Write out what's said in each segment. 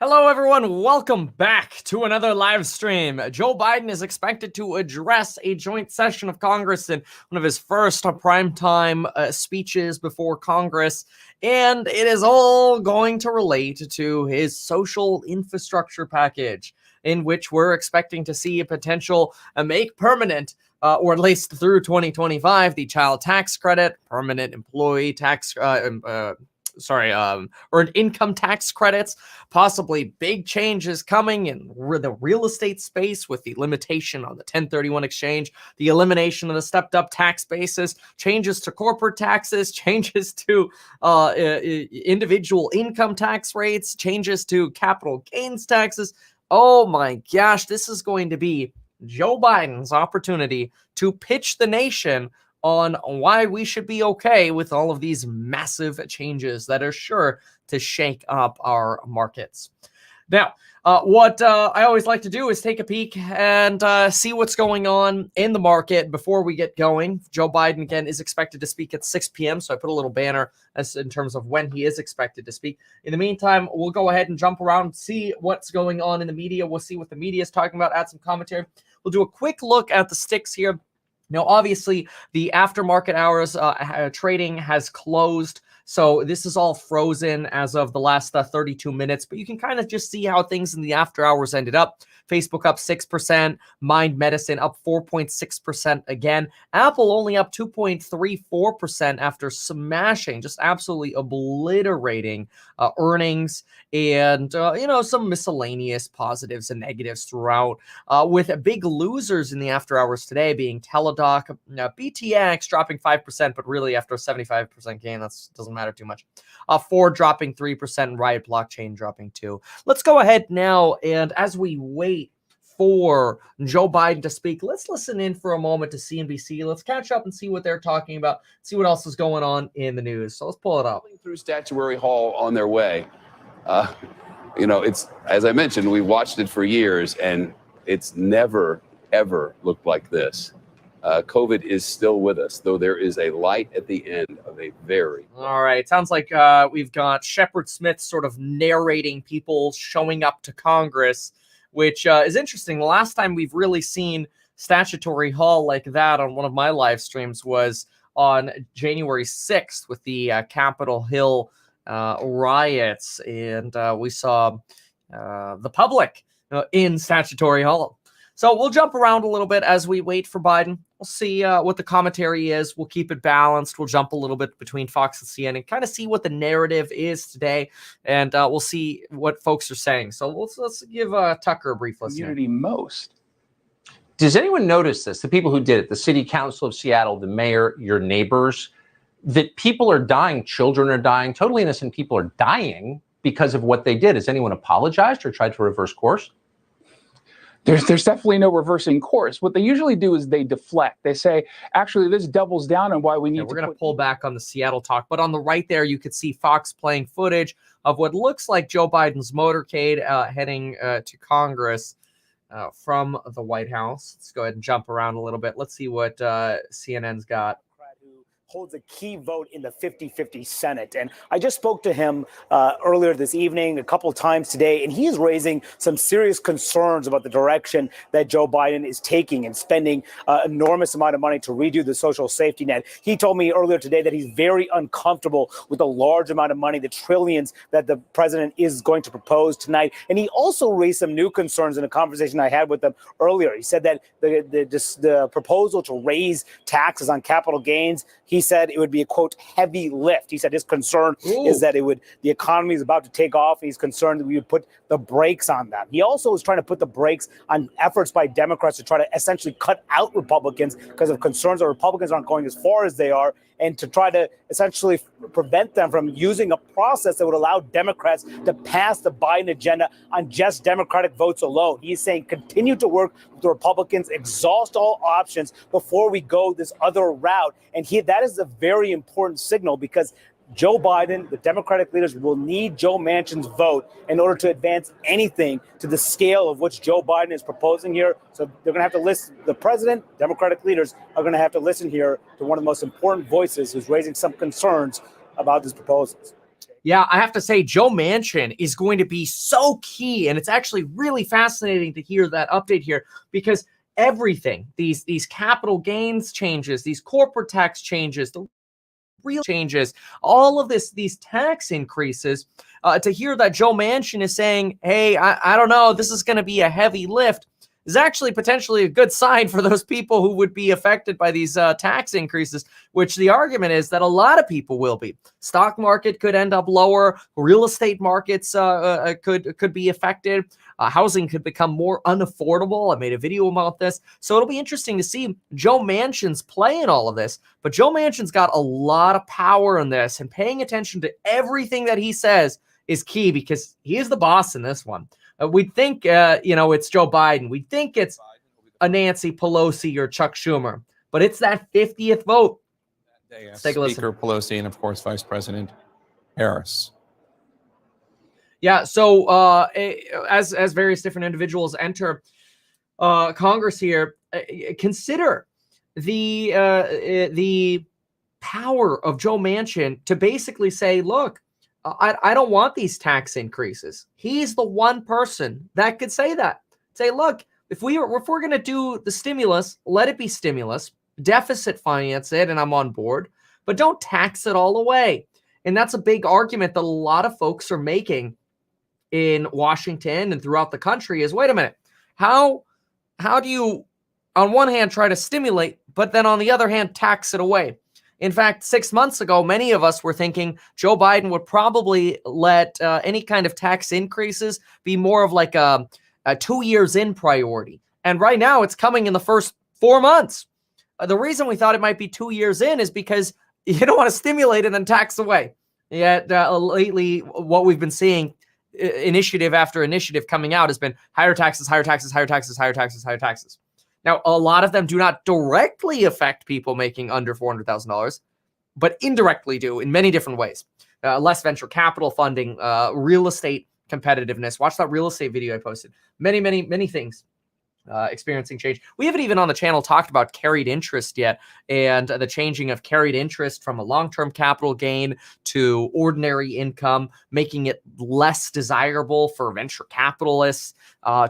Hello, everyone. Welcome back to another live stream. Joe Biden is expected to address a joint session of Congress in one of his first primetime speeches before Congress, and it is all going to relate to his social infrastructure package, in which we're expecting to see a potential make permanent or at least through 2025, the child tax credit, permanent employee tax, earned income tax credits, possibly big changes coming in the real estate space with the limitation on the 1031 exchange, the elimination of the stepped up tax basis, changes to corporate taxes, changes to individual income tax rates, changes to capital gains taxes. Oh my gosh, this is going to be Joe Biden's opportunity to pitch the nation on why we should be okay with all of these massive changes that are sure to shake up our markets. Now, what I always like to do is take a peek and see what's going on in the market before we get going. Joe Biden, again, is expected to speak at 6 p.m., so I put a little banner as in terms of when he is expected to speak. In the meantime, we'll go ahead and jump around, see what's going on in the media. We'll see what the media is talking about, add some commentary. We'll do a quick look at the sticks here. Now, obviously, the aftermarket hours trading has closed, so this is all frozen as of the last 32 minutes, but you can kind of just see how things in the after hours ended up. Facebook up 6%, Mind Medicine up 4.6% again. Apple only up 2.34% after smashing, just absolutely obliterating earnings and, some miscellaneous positives and negatives throughout, with big losers in the after hours today being Teladoc, BTX dropping 5%, but really after a 75% gain, that doesn't matter too much. Ford dropping 3%, and Riot Blockchain dropping 2%. Let's go ahead now, and as we wait for Joe Biden to speak, let's listen in for a moment to CNBC. Let's catch up and see what they're talking about, see what else is going on in the news. So let's pull it up. Through Statuary Hall on their way. It's, as I mentioned, we watched it for years, and it's never, ever looked like this. COVID is still with us, though there is a light at the end of a very... All right. Sounds like we've got Shepard Smith sort of narrating people showing up to Congress, which is interesting. The last time we've really seen Statuary Hall like that on one of my live streams was on January 6th with the Capitol Hill riots, and we saw the public in Statuary Hall. So we'll jump around a little bit as we wait for Biden. We'll see what the commentary is. We'll keep it balanced. We'll jump a little bit between Fox and CNN and kind of see what the narrative is today, and we'll see what folks are saying. So let's give Tucker a brief listen. Community most. Does anyone notice this? The people who did it, the City Council of Seattle, the mayor, your neighbors, that people are dying, children are dying, totally innocent people are dying because of what they did. Has anyone apologized or tried to reverse course? There's definitely no reversing course. What they usually do is they deflect. They say, actually, this doubles down on why we need to... We're going to pull back on the Seattle talk, but on the right there, you could see Fox playing footage of what looks like Joe Biden's motorcade heading to Congress from the White House. Let's go ahead and jump around a little bit. Let's see what CNN's got. Holds a key vote in the 50-50 Senate. And I just spoke to him earlier this evening, a couple of times today, and he is raising some serious concerns about the direction that Joe Biden is taking and spending enormous amount of money to redo the social safety net. He told me earlier today that he's very uncomfortable with the large amount of money, the trillions that the president is going to propose tonight. And he also raised some new concerns in a conversation I had with him earlier. He said that the proposal to raise taxes on capital gains, he said it would be a, quote, heavy lift. He said his concern is that the economy is about to take off. He's concerned that we would put the brakes on them. He also is trying to put the brakes on efforts by Democrats to try to essentially cut out Republicans because of concerns that Republicans aren't going as far as they are, and to try to essentially prevent them from using a process that would allow Democrats to pass the Biden agenda on just Democratic votes alone. He's saying continue to work with the Republicans, exhaust all options before we go this other route. And that is a very important signal, because Joe Biden, the Democratic leaders, will need Joe Manchin's vote in order to advance anything to the scale of which Joe Biden is proposing here. So they're going to have to listen. The president, Democratic leaders are going to have to listen here to one of the most important voices who's raising some concerns about these proposals. Yeah, I have to say, Joe Manchin is going to be so key, and it's actually really fascinating to hear that update here, because everything, these capital gains changes, these corporate tax changes, the real changes, all of these tax increases, to hear that Joe Manchin is saying, hey, I don't know, this is going to be a heavy lift, is actually potentially a good sign for those people who would be affected by these tax increases, which the argument is that a lot of people will be. Stock market could end up lower. Real estate markets could be affected. Housing could become more unaffordable. I made a video about this. So it'll be interesting to see Joe Manchin's play in all of this. But Joe Manchin's got a lot of power in this, and paying attention to everything that he says is key, because he is the boss in this one. We'd think, it's Joe Biden. We'd think it's a Nancy Pelosi or Chuck Schumer, but it's that 50th vote. Let's take a listen. Speaker Pelosi and, of course, Vice President Harris. Yeah, so as various different individuals enter Congress here, consider the power of Joe Manchin to basically say, look, I don't want these tax increases. He's the one person that could say that. Say, look, if we're going to do the stimulus, let it be stimulus, deficit finance it, and I'm on board, but don't tax it all away. And that's a big argument that a lot of folks are making in Washington and throughout the country is, wait a minute, how do you, on one hand, try to stimulate, but then on the other hand, tax it away? In fact, 6 months ago, many of us were thinking Joe Biden would probably let any kind of tax increases be more of like a 2 years in priority. And right now it's coming in the first 4 months. The reason we thought it might be 2 years in is because you don't want to stimulate and then tax away. Yet lately, what we've been seeing, initiative after initiative coming out, has been higher taxes, higher taxes, higher taxes, higher taxes, higher taxes. Now, a lot of them do not directly affect people making under $400,000, but indirectly do in many different ways. Less venture capital funding, real estate competitiveness. Watch that real estate video I posted. Many, many, many things experiencing change. We haven't even on the channel talked about carried interest yet, and the changing of carried interest from a long-term capital gain to ordinary income, making it less desirable for venture capitalists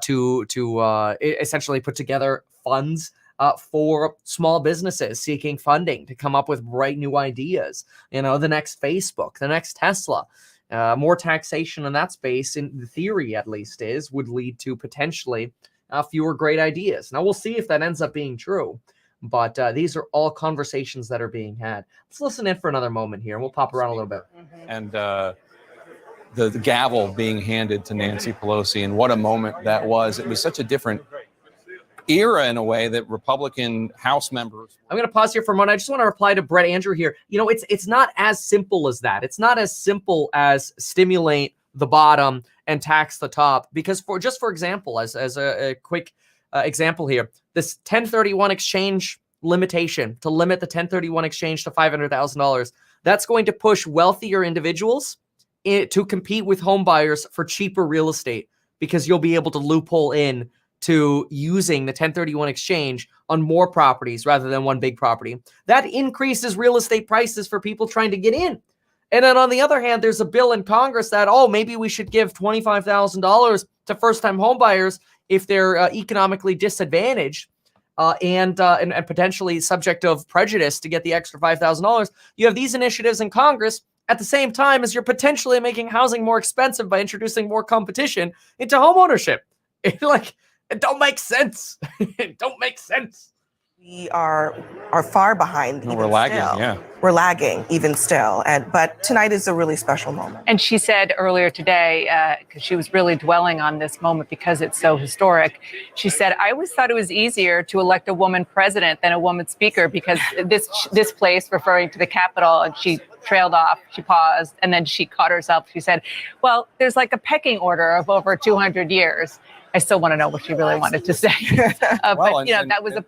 to essentially put together funds for small businesses seeking funding to come up with bright new ideas. The next Facebook, the next Tesla. More taxation in that space, in theory at least, would lead to potentially fewer great ideas. Now, we'll see if that ends up being true, but these are all conversations that are being had. Let's listen in for another moment here, and we'll pop around a little bit. And the gavel being handed to Nancy Pelosi, and what a moment that was. It was such a different era in a way that Republican House members. I'm going to pause here for a moment. I just want to reply to Brett Andrew here. It's not as simple as that. It's not as simple as stimulate the bottom and tax the top, because for example, as a quick example here, this 1031 exchange limitation to limit the 1031 exchange to $500,000, that's going to push wealthier individuals to compete with home buyers for cheaper real estate, because you'll be able to loophole in to using the 1031 exchange on more properties rather than one big property. That increases real estate prices for people trying to get in. And then on the other hand, there's a bill in Congress that, maybe we should give $25,000 to first-time homebuyers if they're economically disadvantaged and potentially subject of prejudice to get the extra $5,000. You have these initiatives in Congress at the same time as you're potentially making housing more expensive by introducing more competition into homeownership. It don't make sense. It don't make sense. We are far behind. No, we're lagging, still. yeah. We're lagging even still. But tonight is a really special moment. And she said earlier today, because she was really dwelling on this moment because it's so historic, she said, I always thought it was easier to elect a woman president than a woman speaker, because this place, referring to the Capitol, and she trailed off, she paused, and then she caught herself. She said, well, there's like a pecking order of over 200 years. I still want to know what she really wanted to say. That was a...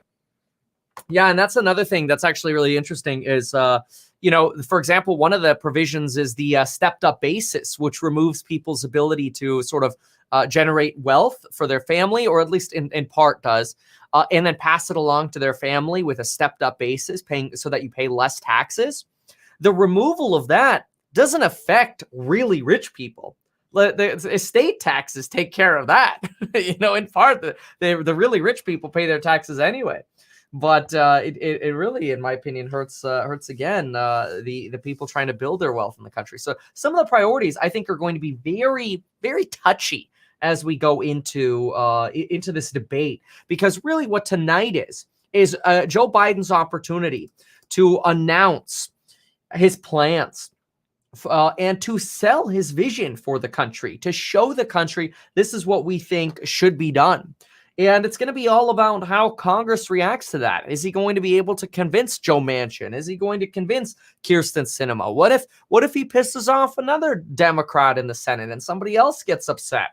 Yeah, and that's another thing that's actually really interesting is, for example, one of the provisions is the stepped up basis, which removes people's ability to sort of generate wealth for their family, or at least in part does, and then pass it along to their family with a stepped up basis, paying so that you pay less taxes. The removal of that doesn't affect really rich people. The estate taxes take care of that. In part, the really rich people pay their taxes anyway. But it really, in my opinion, hurts again the people trying to build their wealth in the country. So some of the priorities I think are going to be very, very touchy as we go into this debate, because really what tonight is Joe Biden's opportunity to announce his plans and to sell his vision for the country, to show the country this is what we think should be done. And it's going to be all about how Congress reacts to that. Is he going to be able to convince Joe Manchin? Is he going to convince Kyrsten Sinema? What if he pisses off another Democrat in the Senate and somebody else gets upset?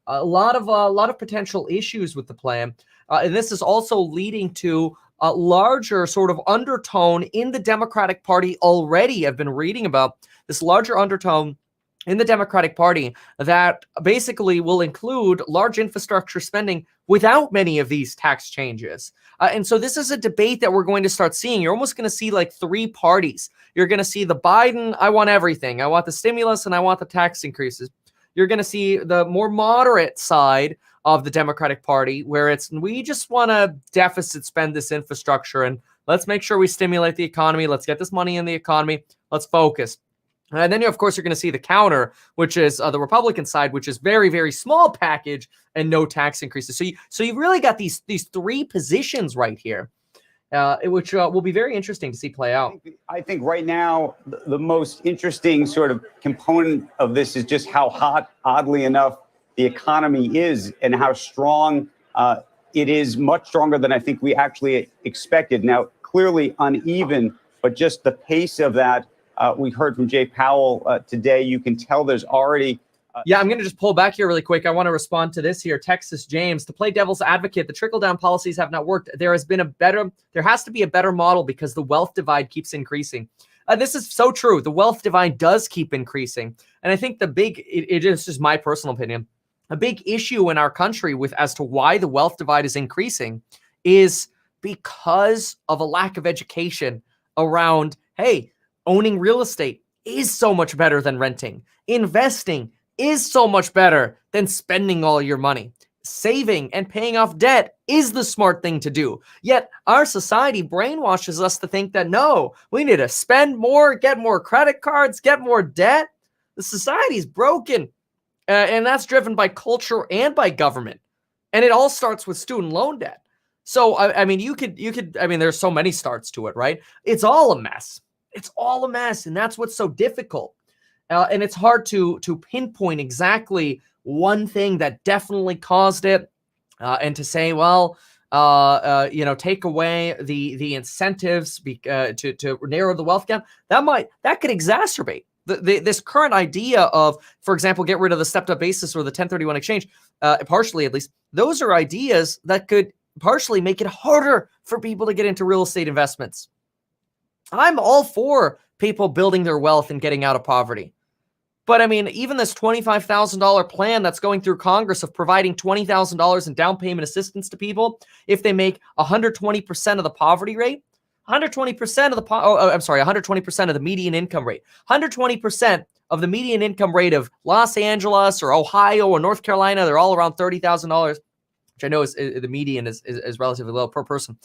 A lot of potential issues with the plan. And this is also leading to a larger sort of undertone in the Democratic Party already. I've been reading about this larger undertone in the Democratic Party that basically will include large infrastructure spending without many of these tax changes. And so this is a debate that we're going to start seeing. You're almost going to see like three parties. You're going to see the Biden, I want everything. I want the stimulus and I want the tax increases. You're going to see the more moderate side of the Democratic Party, where we just want to deficit spend this infrastructure and let's make sure we stimulate the economy. Let's get this money in the economy. Let's focus. And then, of course, you're going to see the counter, which is the Republican side, which is very, very small package and no tax increases. So you've really got these three positions right here, which will be very interesting to see play out. I think right now, the most interesting sort of component of this is just how hot, oddly enough, the economy is and how strong it is, much stronger than I think we actually expected. Now, clearly uneven, but just the pace of that. We heard from Jay Powell today. You can tell there's already. I'm going to just pull back here really quick. I want to respond to this here. Texas James, to play devil's advocate, the trickle-down policies have not worked. There has to be a better model because the wealth divide keeps increasing. This is so true. The wealth divide does keep increasing. And I think it is just my personal opinion, a big issue in our country as to why the wealth divide is increasing is because of a lack of education around, hey, owning real estate is so much better than renting. Investing is so much better than spending all your money. Saving and paying off debt is the smart thing to do. Yet our society brainwashes us to think that no, we need to spend more, get more credit cards, get more debt. The society's broken. And that's driven by culture and by government. And it all starts with student loan debt. So, I mean, there's so many starts to it, right? It's all a mess. It's all a mess, and that's what's so difficult. And it's hard to pinpoint exactly one thing that definitely caused it, and to say, well, take away the incentives to narrow the wealth gap. That could exacerbate this current idea of, for example, get rid of the stepped-up basis or the 1031 exchange, partially at least. Those are ideas that could partially make it harder for people to get into real estate investments. I'm all for people building their wealth and getting out of poverty. But I mean, even this $25,000 plan that's going through Congress of providing $20,000 in down payment assistance to people if they make 120% of the poverty rate, 120% of 120% of the median income rate, 120% of the median income rate of Los Angeles or Ohio or North Carolina, they're all around $30,000, which I know is the median is relatively low per person.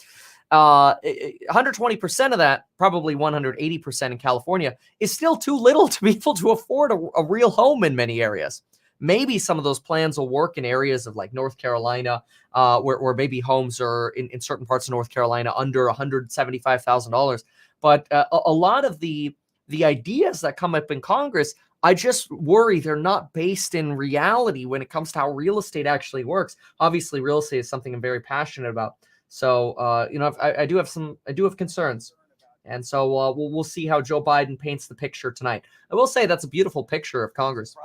120% of that, probably 180% in California, is still too little to be able to afford a real home in many areas. Maybe some of those plans will work in areas of like North Carolina, where maybe homes are in certain parts of North Carolina under $175,000. But a lot of the ideas that come up in Congress, I just worry they're not based in reality when it comes to how real estate actually works. Obviously, real estate is something I'm very passionate about. So, I do have concerns. And so we'll see how Joe Biden paints the picture tonight. I will say that's a beautiful picture of Congress.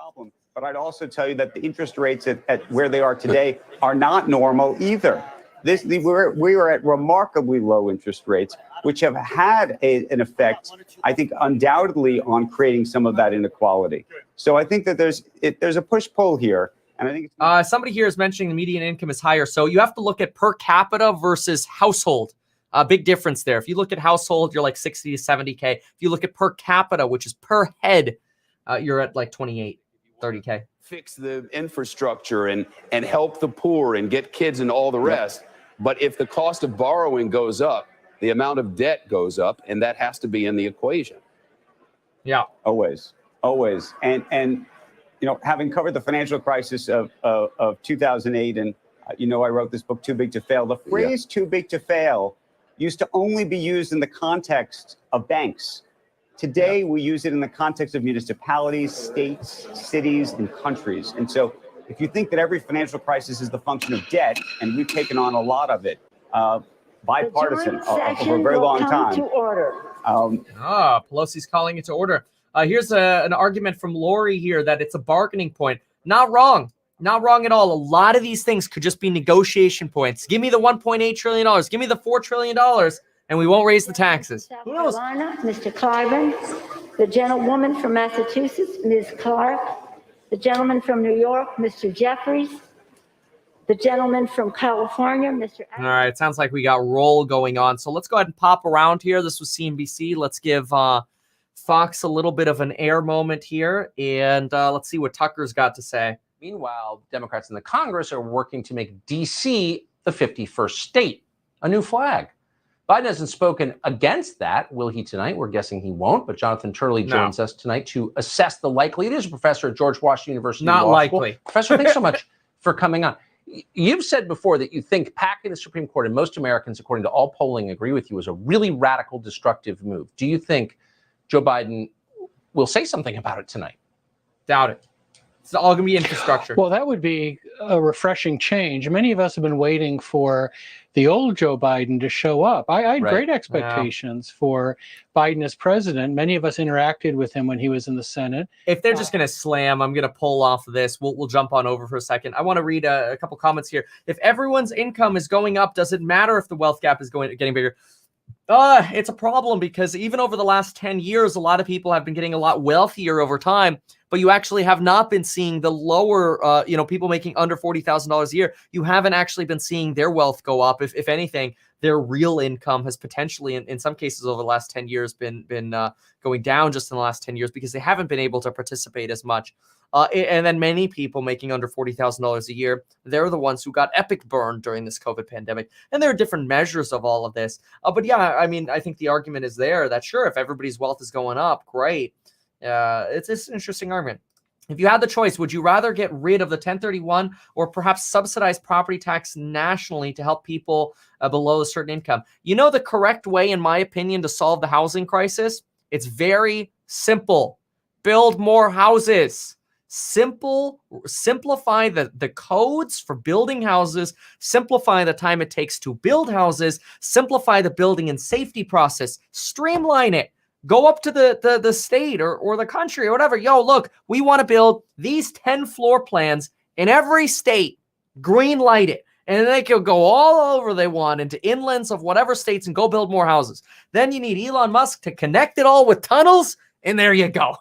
But I'd also tell you that the interest rates at where they are today are not normal either. We are at remarkably low interest rates, which have had an effect, I think, undoubtedly on creating some of that inequality. So I think that there's a push-pull here. And I think somebody here is mentioning the median income is higher. So you have to look at per capita versus household. Big difference there. If you look at household, you're like 60 to 70K. If you look at per capita, which is per head, you're at like 28, 30K. Fix the infrastructure and help the poor and get kids and all the rest. But if the cost of borrowing goes up, the amount of debt goes up, and that has to be in the equation. Yeah. Always. And having covered the financial crisis of 2008, and I wrote this book, Too Big to Fail. The phrase "too big to fail" used to only be used in the context of banks. Today, we use it in the context of municipalities, states, cities, and countries. And so if you think that every financial crisis is the function of debt, and we've taken on a lot of it, bipartisan over a very long time. To order. Pelosi's calling it to order. Here's an argument from Lori here that it's a bargaining point. Not wrong. Not wrong at all. A lot of these things could just be negotiation points. Give me the $1.8 trillion. Give me the $4 trillion. And we won't raise the taxes. South Carolina, Mr. Clyburn. The gentlewoman from Massachusetts, Ms. Clark. The gentleman from New York, Mr. Jeffries. The gentleman from California, Mr. All right, it sounds like we got roll going on. So let's go ahead and pop around here. This was CNBC. Let's give Fox a little bit of an air moment here. And let's see what Tucker's got to say. Meanwhile, Democrats in the Congress are working to make D.C. the 51st state, a new flag. Biden hasn't spoken against that. Will he tonight? We're guessing he won't. But Jonathan Turley joins us tonight to assess the likelihood. He is a professor at George Washington University. Not Law likely. School. Professor, thanks so much for coming on. You've said before that you think packing the Supreme Court, and most Americans, according to all polling, agree with you, is a really radical, destructive move. Do you think Joe Biden will say something about it tonight? Doubt it. It's all going to be infrastructure. Well, that would be a refreshing change. Many of us have been waiting for the old Joe Biden to show up. I had great expectations for Biden as president. Many of us interacted with him when he was in the Senate. If they're just going to slam, I'm going to pull off of this. We'll jump on over for a second. I want to read a couple comments here. If everyone's income is going up, does it matter if the wealth gap is getting bigger? It's a problem because even over the last 10 years, a lot of people have been getting a lot wealthier over time, but you actually have not been seeing the lower, people making under $40,000 a year. You haven't actually been seeing their wealth go up. If anything, their real income has potentially, in some cases over the last 10 years, been going down just in the last 10 years because they haven't been able to participate as much. And then many people making under $40,000 a year, they're the ones who got epic burn during this COVID pandemic. And there are different measures of all of this. But yeah, I mean, I think the argument is there that sure, if everybody's wealth is going up, great. It's an interesting argument. If you had the choice, would you rather get rid of the 1031 or perhaps subsidize property tax nationally to help people below a certain income? You know, the correct way, in my opinion, to solve the housing crisis? It's very simple. Build more houses. Simplify the codes for building houses, simplify the time it takes to build houses, simplify the building and safety process, streamline it. Go up to the state or the country or whatever. Yo, look, we want to build these 10 floor plans in every state. Green light it. And then they can go all over they want into inlands of whatever states and go build more houses. Then you need Elon Musk to connect it all with tunnels. And there you go.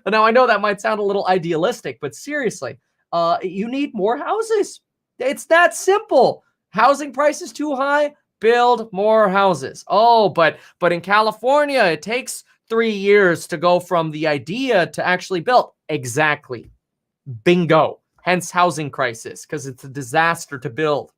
Now, I know that might sound a little idealistic, but seriously, you need more houses. It's that simple. Housing prices too high, build more houses. Oh, but in California, it takes 3 years to go from the idea to actually built. Exactly. Bingo. Hence housing crisis, because it's a disaster to build.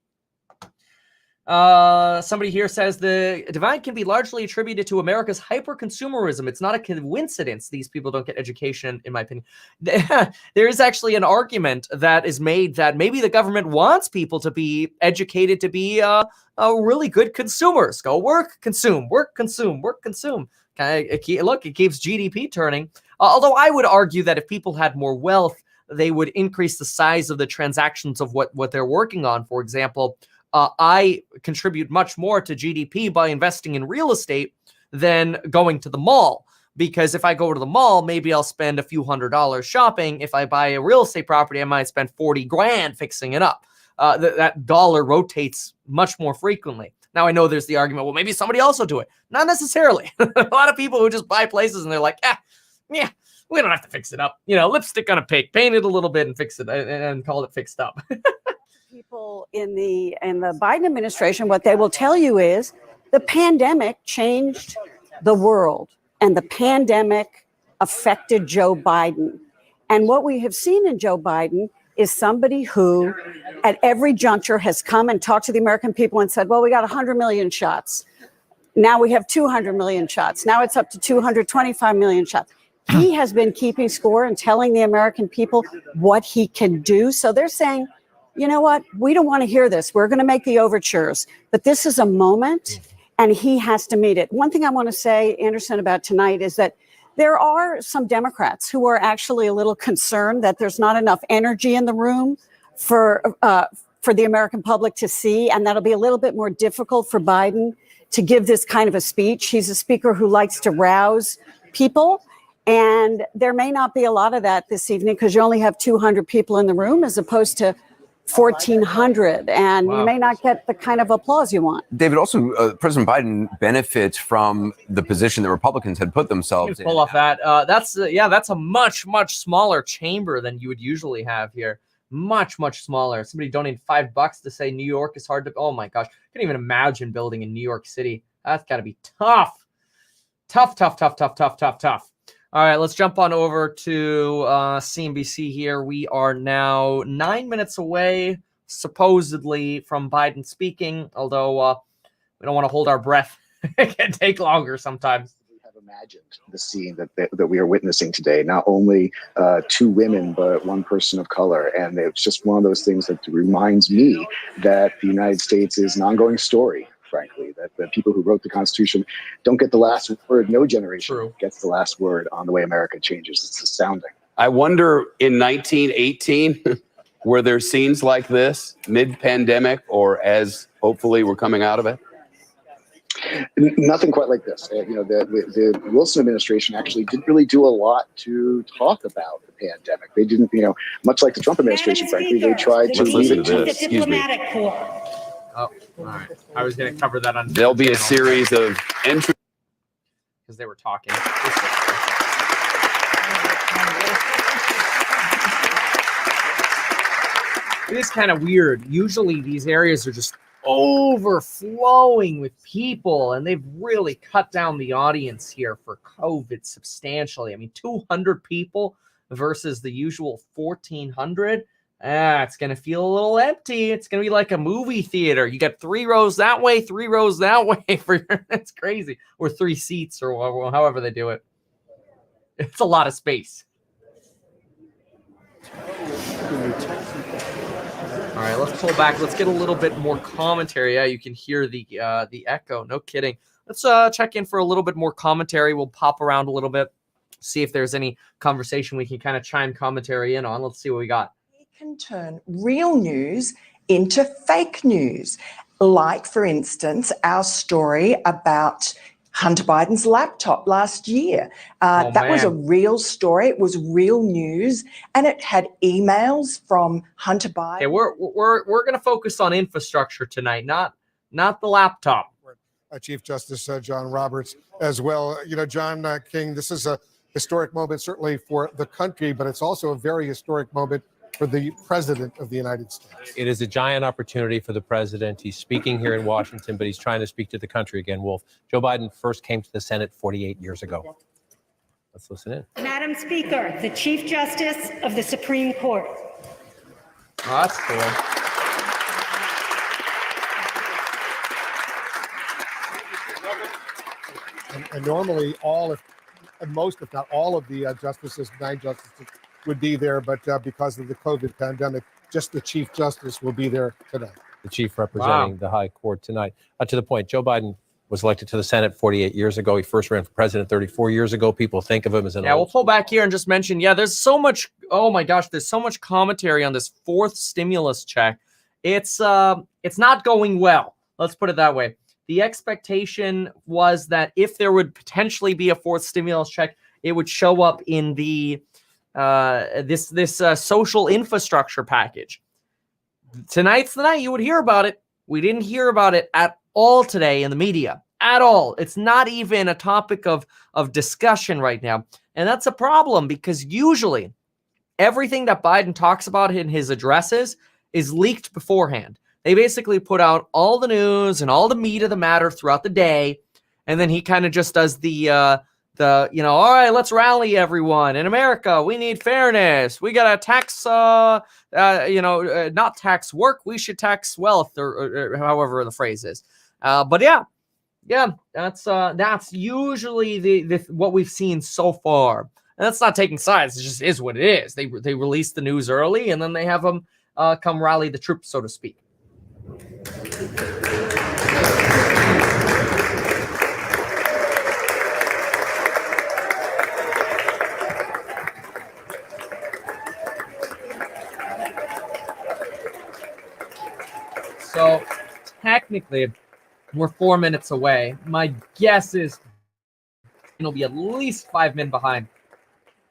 Somebody here says the divide can be largely attributed to America's hyper-consumerism. It's not a coincidence these people don't get education, in my opinion. There is actually an argument that is made that maybe the government wants people to be educated to be really good consumers. Go work, consume, work, consume, work, consume. Look, it keeps GDP turning. Although I would argue that if people had more wealth, they would increase the size of the transactions of what they're working on. For example, I contribute much more to GDP by investing in real estate than going to the mall. Because if I go to the mall, maybe I'll spend a few $100s shopping. If I buy a real estate property, I might spend 40 grand fixing it up. That dollar rotates much more frequently. Now, I know there's the argument, well, maybe somebody else will do it. Not necessarily. A lot of people who just buy places and they're like, yeah, we don't have to fix it up. Lipstick on a pig, paint it a little bit and fix it and call it fixed up. People in the Biden administration, what they will tell you is the pandemic changed the world, and the pandemic affected Joe Biden. And what we have seen in Joe Biden is somebody who at every juncture has come and talked to the American people and said, well, we got 100 million shots. Now we have 200 million shots. Now it's up to 225 million shots. He has been keeping score and telling the American people what he can do. So they're saying, you know what? We don't want to hear this. We're going to make the overtures. But this is a moment, and he has to meet it. One thing I want to say, Anderson, about tonight is that there are some Democrats who are actually a little concerned that there's not enough energy in the room for the American public to see, and that'll be a little bit more difficult for Biden to give this kind of a speech. He's a speaker who likes to rouse people, and there may not be a lot of that this evening because you only have 200 people in the room as opposed to 1,400, and you may not get the kind of applause you want. David, also, President Biden benefits from the position that Republicans had put themselves in. Pull off that. That's a much smaller chamber than you would usually have here. Much smaller. Somebody donated $5 to say New York is hard to. Oh my gosh, I can't even imagine building in New York City. That's got to be tough. Tough. All right, let's jump on over to CNBC here. We are now 9 minutes away, supposedly, from Biden speaking, although we don't want to hold our breath. It can take longer sometimes. We have imagined the scene that we are witnessing today, not only two women, but one person of color. And it's just one of those things that reminds me that the United States is an ongoing story. Frankly, that the people who wrote the Constitution don't get the last word. No generation gets the last word on the way America changes. It's astounding. I wonder in 1918, were there scenes like this mid-pandemic or as hopefully we're coming out of it? Nothing quite like this. The Wilson administration actually didn't really do a lot to talk about the pandemic. They didn't, much like the Trump administration, frankly, they tried to listen to this. Excuse me. Oh, all right. I was going to cover that on. There'll be a series of entries because they were talking. It is kind of weird. Usually these areas are just overflowing with people, and they've really cut down the audience here for COVID substantially. I mean, 200 people versus the usual 1,400. It's going to feel a little empty. It's going to be like a movie theater. You got 3 rows that way, 3 rows that way. That's crazy. Or 3 seats or however they do it. It's a lot of space. All right, let's pull back. Let's get a little bit more commentary. Yeah, you can hear the echo. No kidding. Let's check in for a little bit more commentary. We'll pop around a little bit, see if there's any conversation we can kind of chime commentary in on. Let's see what we got. Can turn real news into fake news. Like, for instance, our story about Hunter Biden's laptop last year. That was a real story. It was real news, and it had emails from Hunter Biden. Okay, we're going to focus on infrastructure tonight, not the laptop. Chief Justice John Roberts as well. John King, this is a historic moment certainly for the country, but it's also a very historic moment for the President of the United States. It is a giant opportunity for the President. He's speaking here in Washington, but he's trying to speak to the country again, Wolf. Joe Biden first came to the Senate 48 years ago. Let's listen in. Madam Speaker, the Chief Justice of the Supreme Court. Oh, that's cool. And normally most, if not all of the 9 justices would be there, but because of the COVID pandemic, just the Chief Justice will be there tonight. The chief representing the high court tonight. To the point, Joe Biden was elected to the Senate 48 years ago. He first ran for president 34 years ago. People think of him as an we'll pull back here and just mention, there's so much, oh my gosh, there's so much commentary on this 4th stimulus check. It's not going well. Let's put it that way. The expectation was that if there would potentially be a 4th stimulus check, it would show up in the this social infrastructure package. Tonight's the night you would hear about it. We didn't hear about it at all today in the media, at all. It's not even a topic of discussion right now. And that's a problem because usually everything that Biden talks about in his addresses is leaked beforehand. They basically put out all the news and all the meat of the matter throughout the day. And then he kind of just does the all right, let's rally everyone in America. We need fairness. We got to tax, not tax work. We should tax wealth, or however the phrase is. But yeah, that's usually the what we've seen so far. And that's not taking sides. It just is what it is. They release the news early, and then they have them come rally the troops, so to speak. So technically, we're 4 minutes away. My guess is it'll be at least 5 minutes behind,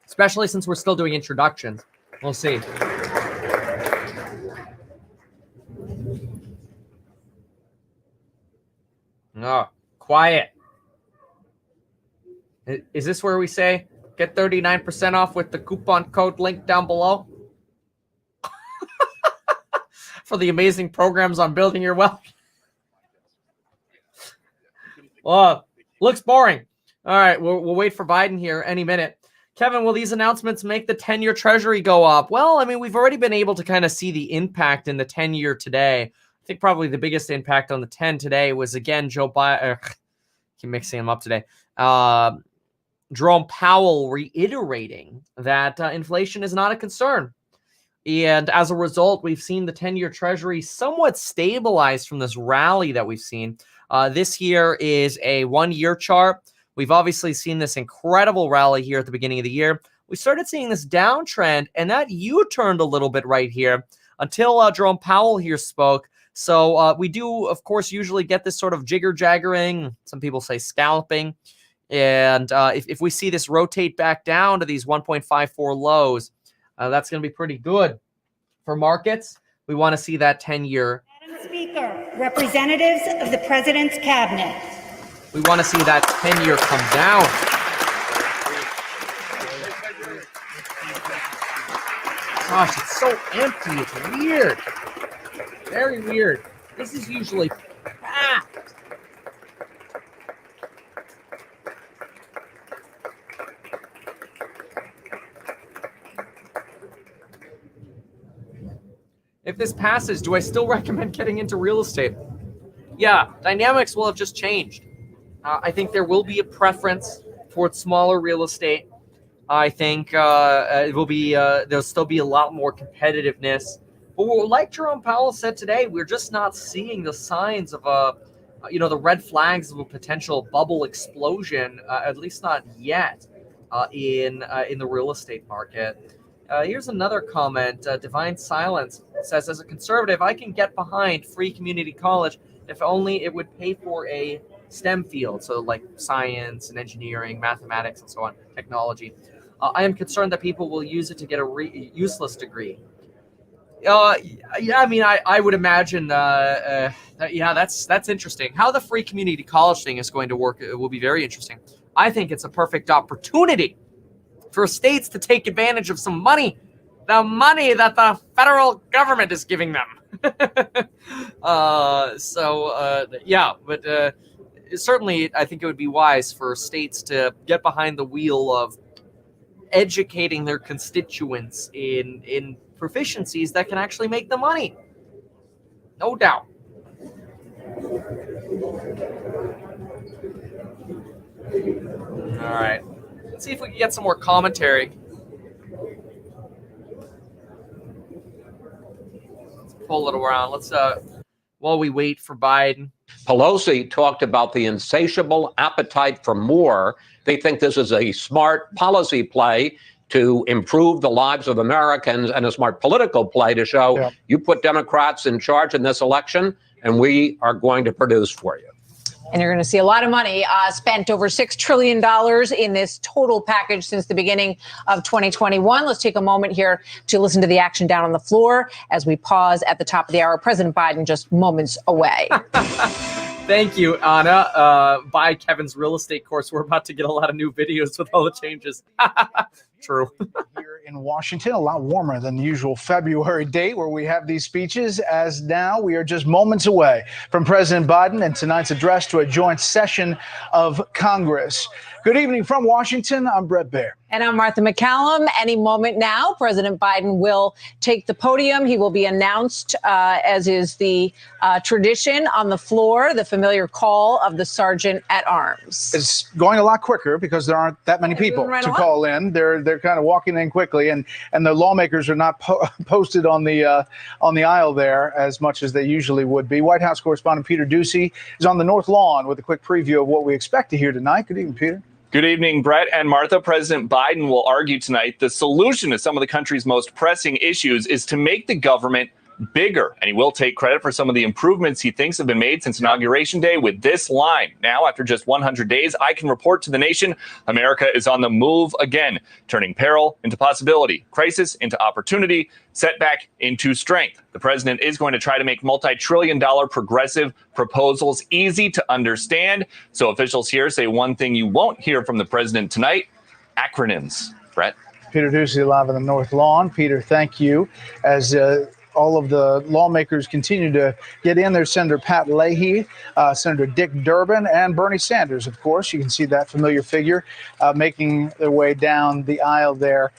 especially since we're still doing introductions. We'll see. Oh, quiet. Is this where we say get 39% off with the coupon code link down below? For the amazing programs on building your wealth. Well, looks boring. All right, we'll wait for Biden here any minute. Kevin, will these announcements make the 10-year Treasury go up? Well, I mean, we've already been able to kind of see the impact in the 10-year today. I think probably the biggest impact on the 10 today was, again, Joe Biden. Keep mixing them up today. Jerome Powell reiterating that inflation is not a concern. And as a result, we've seen the 10-year Treasury somewhat stabilized from this rally that we've seen. This here is a one-year chart. We've obviously seen this incredible rally here at the beginning of the year. We started seeing this downtrend, and that U-turned a little bit right here until Jerome Powell here spoke. So we do, of course, usually get this sort of jigger-jaggering. Some people say scalping. And if we see this rotate back down to these 1.54 lows, that's going to be pretty good for markets. We want to see that 10-year. Madam Speaker, representatives of the President's Cabinet. We want to see that 10-year come down. Gosh, it's so empty. It's weird. Very weird. This is usually packed. If this passes, do I still recommend getting into real estate? Yeah, dynamics will have just changed. I think there will be a preference towards smaller real estate. I think it will be there'll still be a lot more competitiveness. But like Jerome Powell said today, we're just not seeing the signs of the red flags of a potential bubble explosion, at least not yet, in the real estate market. Here's another comment. Divine Silence says, as a conservative, I can get behind free community college if only it would pay for a STEM field, so like science and engineering, mathematics, and so on, technology. I am concerned that people will use it to get a useless degree. Yeah, I mean, I would imagine, that's interesting. How the free community college thing is going to work, it will be very interesting. I think it's a perfect opportunity for states to take advantage of some money, the money that the federal government is giving them. Certainly I think it would be wise for states to get behind the wheel of educating their constituents in proficiencies that can actually make them money. No doubt. All right. Let's see if we can get some more commentary. Let's pull it around. Let's while we wait for Biden. Pelosi talked about the insatiable appetite for more. They think this is a smart policy play to improve the lives of Americans and a smart political play to show you put Democrats in charge in this election and we are going to produce for you. And you're going to see a lot of money spent, over $6 trillion in this total package since the beginning of 2021. Let's take a moment here to listen to the action down on the floor as we pause at the top of the hour. President Biden just moments away. Thank you, Anna. Buy Kevin's real estate course. We're about to get a lot of new videos with all the changes. True. Here in Washington, a lot warmer than the usual February date where we have these speeches, as now we are just moments away from President Biden and tonight's address to a joint session of Congress. Good evening from Washington. I'm Brett Baer. And I'm Martha McCallum. Any moment now, President Biden will take the podium. He will be announced, as is the tradition, on the floor, the familiar call of the Sergeant at Arms. It's going a lot quicker because there aren't that many people to call in. They're kind of walking in quickly, and the lawmakers are not posted on the aisle there as much as they usually would be. White House correspondent Peter Doocy is on the North Lawn with a quick preview of what we expect to hear tonight. Good evening, Peter. Good evening, Brett and Martha. President Biden will argue tonight the solution to some of the country's most pressing issues is to make the government bigger. And he will take credit for some of the improvements he thinks have been made since Inauguration Day with this line. Now, after just 100 days, I can report to the nation, America is on the move again, turning peril into possibility, crisis into opportunity, setback into strength. The president is going to try to make multi-trillion-dollar progressive proposals easy to understand. So officials here say one thing you won't hear from the president tonight: acronyms. Brett. Peter Doocy live on the North Lawn. Peter, thank you. As all of the lawmakers continue to get in, there's Senator Pat Leahy, Senator Dick Durbin, and Bernie Sanders, of course. You can see that familiar figure making their way down the aisle there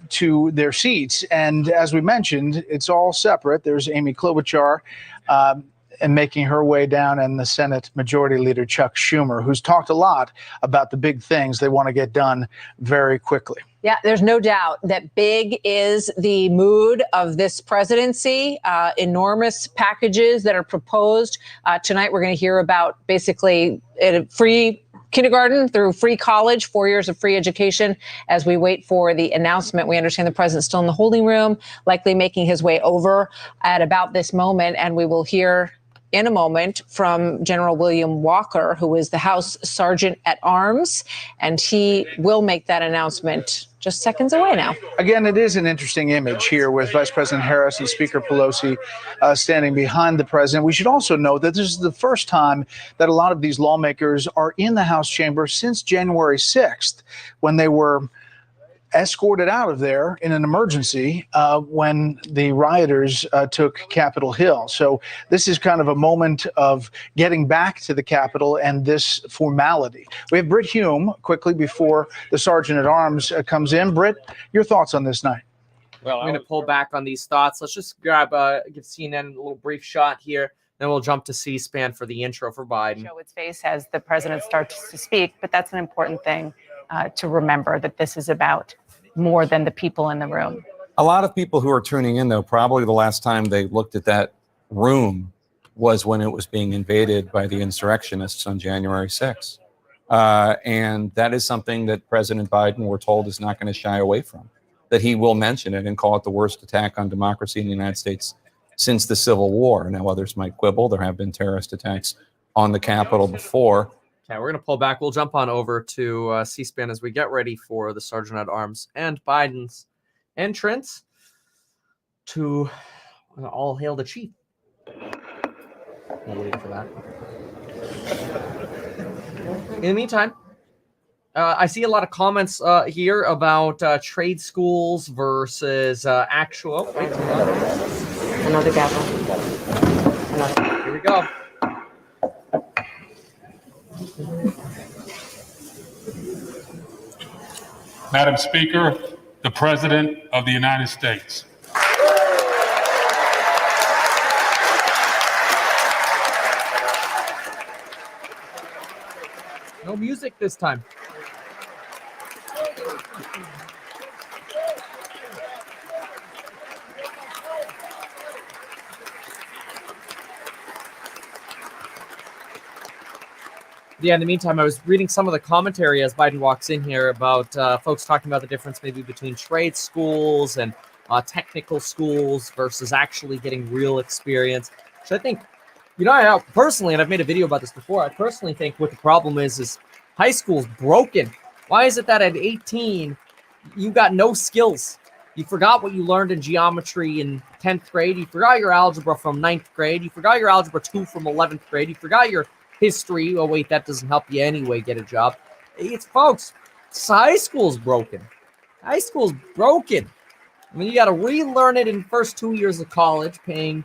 to their seats. And as we mentioned, it's all separate. There's Amy Klobuchar and making her way down, and the Senate Majority Leader Chuck Schumer, who's talked a lot about the big things they want to get done very quickly. Yeah, there's no doubt that big is the mood of this presidency. Enormous packages that are proposed. Tonight, we're going to hear about basically free kindergarten through free college, 4 years of free education. As we wait for the announcement, we understand the president's still in the holding room, likely making his way over at about this moment. And we will hear in a moment from General William Walker, who is the House Sergeant at Arms, and he will make that announcement just seconds away now. Again, it is an interesting image here with Vice President Harris and Speaker Pelosi standing behind the president. We should also note that this is the first time that a lot of these lawmakers are in the House chamber since January 6th, when they were escorted out of there in an emergency when the rioters took Capitol Hill. So this is kind of a moment of getting back to the Capitol and this formality. We have Britt Hume quickly before the Sergeant at Arms comes in. Britt, your thoughts on this night? Well, I'm going to pull back on these thoughts. Let's just give CNN a little brief shot here. Then we'll jump to C-SPAN for the intro for Biden. Show its face as the president starts to speak, but that's an important thing to remember, that this is about more than the people in the room. A lot of people who are tuning in, though, probably the last time they looked at that room was when it was being invaded by the insurrectionists on January 6th. And that is something that President Biden, we're told, is not going to shy away from, that he will mention it and call it the worst attack on democracy in the United States since the Civil War. Now, others might quibble. There have been terrorist attacks on the Capitol before. Okay, we're going to pull back. We'll jump on over to C-SPAN as we get ready for the Sergeant at Arms and Biden's entrance to all hail the chief. We'll wait for that. In the meantime, I see a lot of comments here about trade schools versus actual. Wait, another gavel. Here we go. Madam Speaker, the President of the United States. No music this time. Yeah, in the meantime, I was reading some of the commentary as Biden walks in here about folks talking about the difference maybe between trade schools and technical schools versus actually getting real experience. So I think, I personally, and I've made a video about this before, I personally think what the problem is high school's broken. Why is it that at 18, you got no skills? You forgot what you learned in geometry in 10th grade. You forgot your algebra from 9th grade. You forgot your algebra 2 from 11th grade. You forgot your history. Oh, wait, that doesn't help you anyway get a job. It's, folks, high school's broken. High school's broken. I mean, you got to relearn it in the first 2 years of college, paying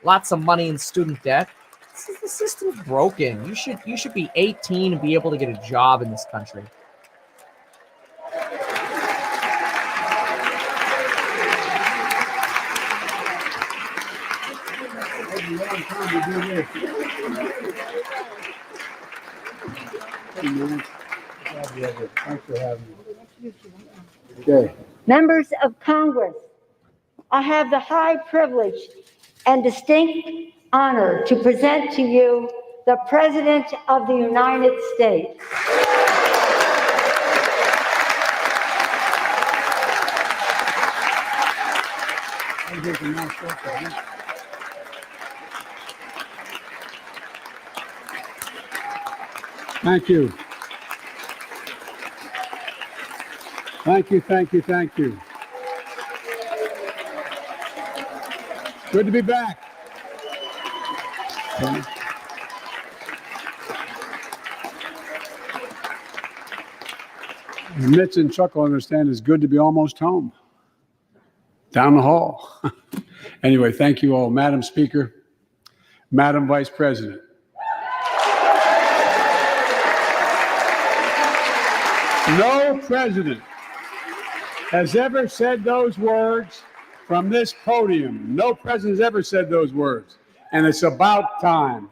lots of money in student debt. The system's broken. You should be 18 and be able to get a job in this country. Thanks for having me. Okay. Members of Congress, I have the high privilege and distinct honor to present to you the President of the United States. Thank you. Thank you, thank you, thank you. Good to be back. Mitch and Chuck will understand it's good to be almost home. Down the hall. Anyway, thank you all. Madam Speaker, Madam Vice President. No president has ever said those words from this podium. No president has ever said those words. And it's about time.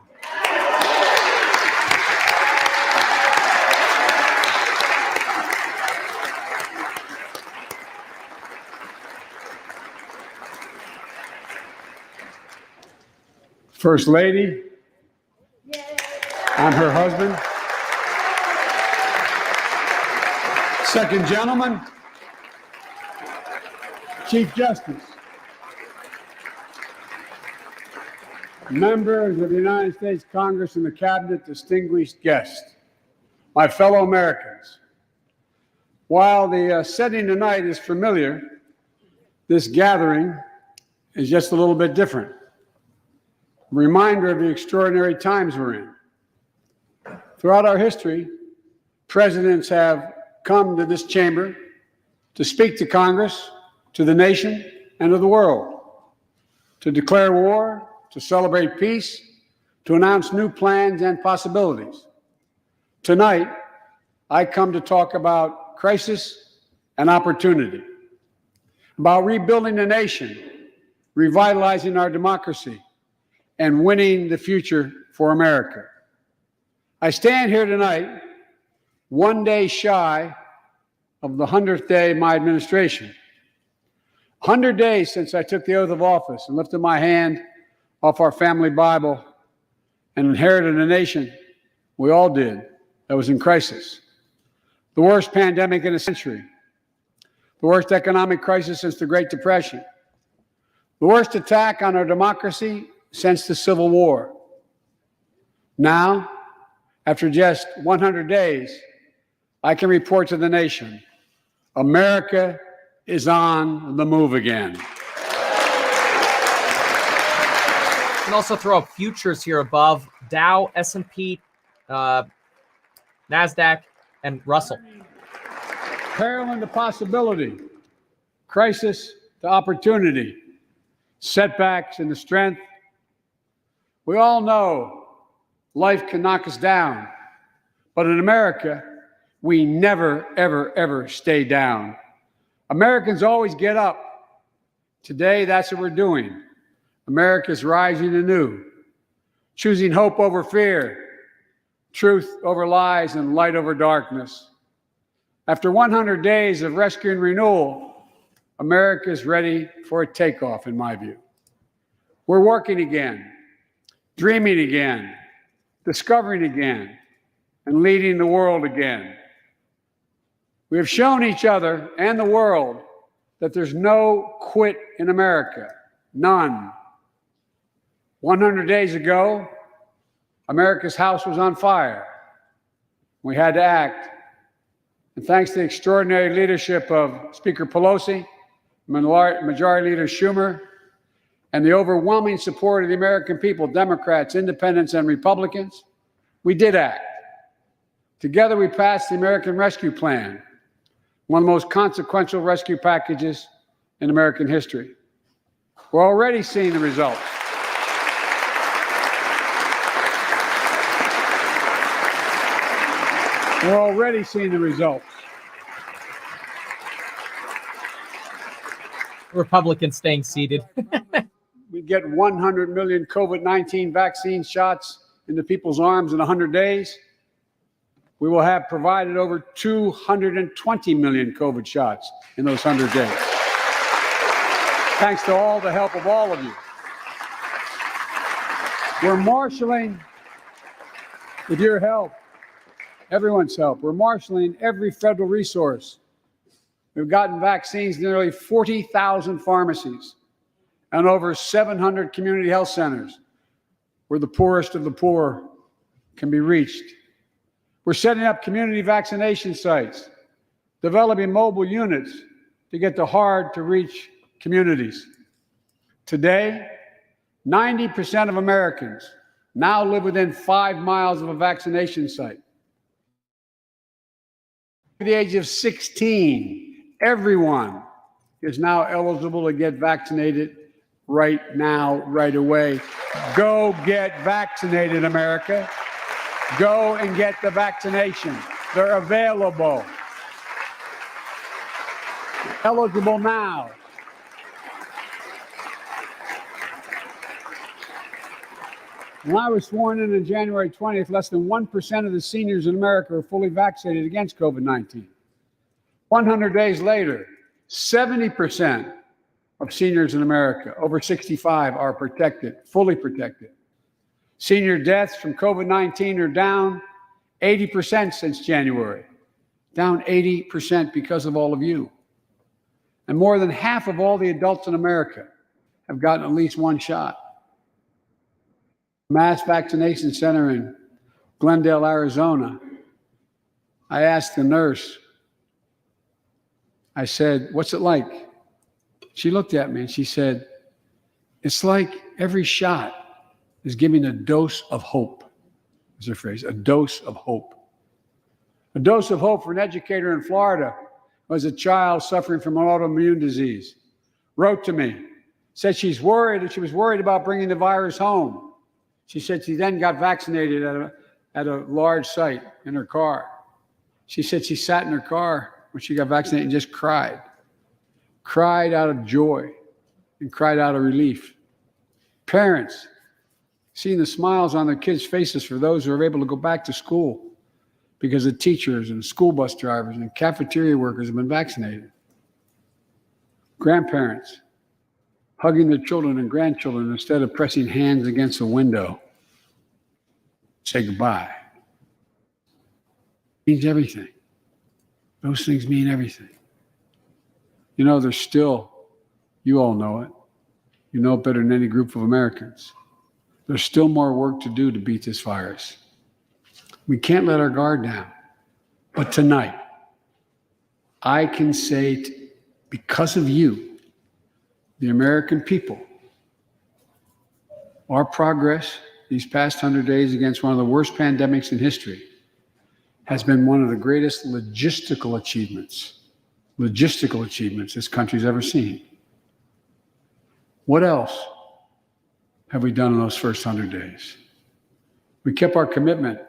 First Lady, I'm her husband. Second Gentleman, Chief Justice, members of the United States Congress and the Cabinet, distinguished guests, my fellow Americans. While the setting tonight is familiar, this gathering is just a little bit different. A reminder of the extraordinary times we're in. Throughout our history, presidents have come to this chamber to speak to Congress, to the nation, and to the world, to declare war, to celebrate peace, to announce new plans and possibilities. Tonight, I come to talk about crisis and opportunity, about rebuilding the nation, revitalizing our democracy, and winning the future for America. I stand here tonight, one day shy of the 100th day of my administration. 100 days since I took the oath of office and lifted my hand off our family Bible and inherited a nation, we all did, that was in crisis. The worst pandemic in a century. The worst economic crisis since the Great Depression. The worst attack on our democracy since the Civil War. Now, after just 100 days, I can report to the nation, America is on the move again. You can also throw up futures here above: Dow, S&P, NASDAQ, and Russell. Peril into possibility, crisis to opportunity, setbacks into strength. We all know life can knock us down, but in America, we never, ever, ever stay down. Americans always get up. Today, that's what we're doing. America's rising anew, choosing hope over fear, truth over lies, and light over darkness. After 100 days of rescue and renewal, America is ready for a takeoff, in my view. We're working again, dreaming again, discovering again, and leading the world again. We have shown each other and the world that there's no quit in America, none. 100 days ago, America's house was on fire. We had to act. And thanks to the extraordinary leadership of Speaker Pelosi, Majority Leader Schumer, and the overwhelming support of the American people, Democrats, Independents, and Republicans, we did act. Together, we passed the American Rescue Plan, one of the most consequential rescue packages in American history. We're already seeing the results. We're already seeing the results. Republicans staying seated. We get 100 million COVID-19 vaccine shots into people's arms in 100 days. We will have provided over 220 million COVID shots in those 100 days. Thanks to all the help of all of you. We're marshaling, with your help, everyone's help, we're marshaling every federal resource. We've gotten vaccines to nearly 40,000 pharmacies and over 700 community health centers where the poorest of the poor can be reached. We're setting up community vaccination sites, developing mobile units to get to hard-to-reach communities. Today, 90% of Americans now live within 5 miles of a vaccination site. At the age of 16, everyone is now eligible to get vaccinated right now, right away. Go get vaccinated, America. Go and get the vaccination. They're available. Eligible now. When I was sworn in on January 20th, less than 1% of the seniors in America are fully vaccinated against COVID-19. 100 days later, 70% of seniors in America over 65 are protected, fully protected. Senior deaths from COVID-19 are down 80% since January, down 80% because of all of you. And more than half of all the adults in America have gotten at least one shot. Mass vaccination center in Glendale, Arizona, I asked the nurse, I said, "What's it like?" She looked at me and she said, "It's like every shot is giving a dose of hope," is her phrase, a dose of hope. A dose of hope for an educator in Florida who has a child suffering from an autoimmune disease. Wrote to me, said she was worried about bringing the virus home. She said she then got vaccinated at a large site in her car. She said she sat in her car when she got vaccinated and just cried out of joy and cried out of relief. Parents, seeing the smiles on their kids' faces for those who are able to go back to school because the teachers and school bus drivers and cafeteria workers have been vaccinated. Grandparents, hugging their children and grandchildren instead of pressing hands against a window. Say goodbye. Means everything. Those things mean everything. You know, there's still, you all know it. You know it better than any group of Americans. There's still more work to do to beat this virus. We can't let our guard down. But tonight, I can say, because of you, the American people, our progress these past 100 days against one of the worst pandemics in history has been one of the greatest logistical achievements this country's ever seen. What else have we done in those first 100 days? We kept our commitment,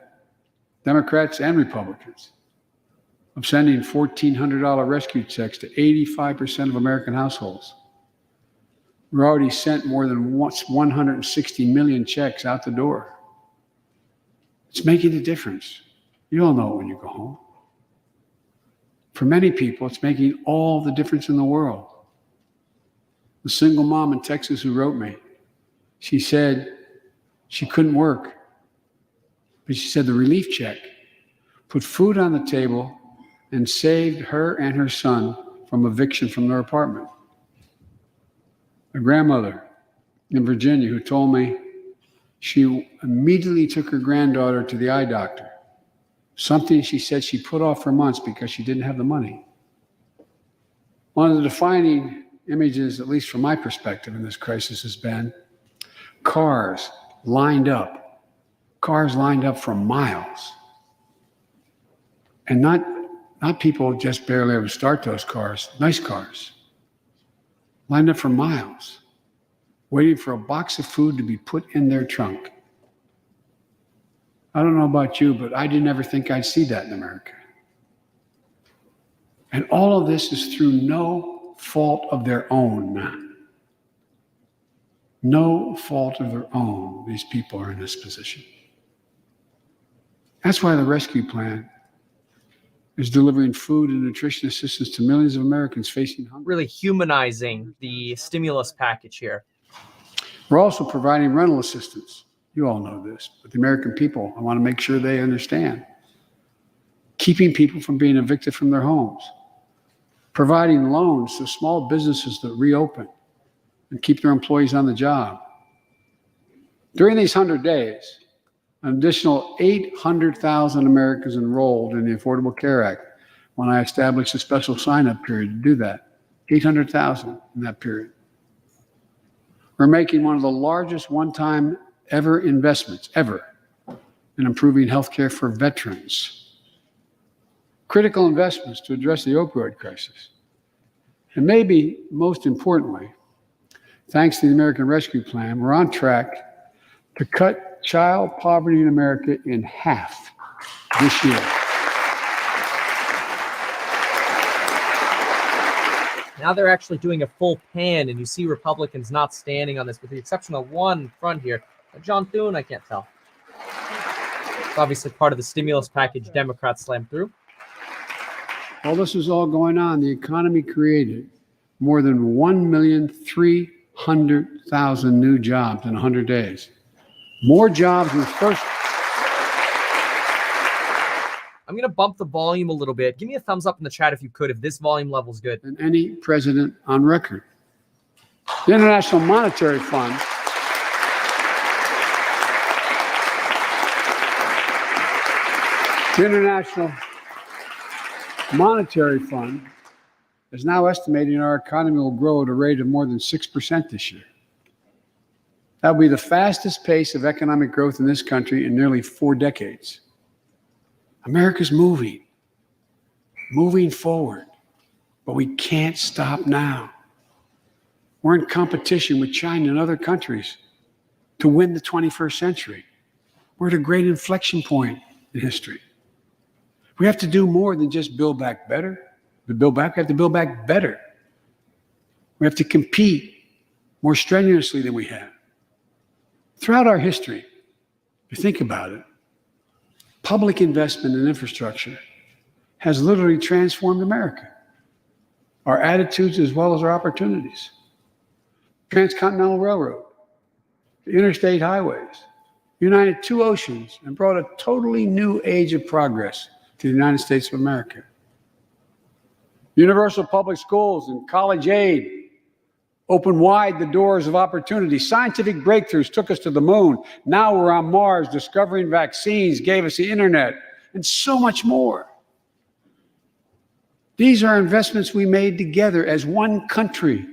Democrats and Republicans, of sending $1,400 rescue checks to 85% of American households. We've already sent more than 160 million checks out the door. It's making a difference. You all know it when you go home. For many people, it's making all the difference in the world. The single mom in Texas who wrote me, she said she couldn't work, but she said the relief check put food on the table and saved her and her son from eviction from their apartment. A grandmother in Virginia who told me she immediately took her granddaughter to the eye doctor, something she said she put off for months because she didn't have the money. One of the defining images, at least from my perspective in this crisis, has been cars lined up for miles. And not Not people just barely able to start those cars, nice cars, lined up for miles, waiting for a box of food to be put in their trunk. I don't know about you, but I didn't ever think I'd see that in America. And all of this is through no fault of their own. No fault of their own, these people are in this position. That's why the rescue plan is delivering food and nutrition assistance to millions of Americans facing hunger. Really humanizing the stimulus package here. We're also providing rental assistance. You all know this, but the American people, I want to make sure they understand. Keeping people from being evicted from their homes. Providing loans to small businesses that reopen and keep their employees on the job. During these 100 days, an additional 800,000 Americans enrolled in the Affordable Care Act when I established a special sign-up period to do that. 800,000 in that period. We're making one of the largest one-time ever investments, ever, in improving health care for veterans. Critical investments to address the opioid crisis. And maybe most importantly, thanks to the American Rescue Plan, we're on track to cut child poverty in America in half this year. Now they're actually doing a full pan, and you see Republicans not standing on this, with the exception of one front here. John Thune, I can't tell. It's obviously part of the stimulus package Democrats slammed through. While this was all going on, the economy created more than 1,300,000 new jobs in 100 days. More jobs in the first. I'm going to bump the volume a little bit. Give me a thumbs up in the chat if you could, if this volume level's good. Than any president on record. The International Monetary Fund is now estimating our economy will grow at a rate of more than 6% this year. That will be the fastest pace of economic growth in this country in nearly 4 decades. America's moving forward, but we can't stop now. We're in competition with China and other countries to win the 21st century. We're at a great inflection point in history. We have to do more than just build back better. We have to build back better. We have to compete more strenuously than we have. Throughout our history, if you think about it, public investment in infrastructure has literally transformed America, our attitudes as well as our opportunities. Transcontinental Railroad, the interstate highways, united 2 oceans and brought a totally new age of progress to the United States of America. Universal public schools and college aid opened wide the doors of opportunity. Scientific breakthroughs took us to the moon. Now we're on Mars. Discovering vaccines gave us the internet, and so much more. These are investments we made together as one country,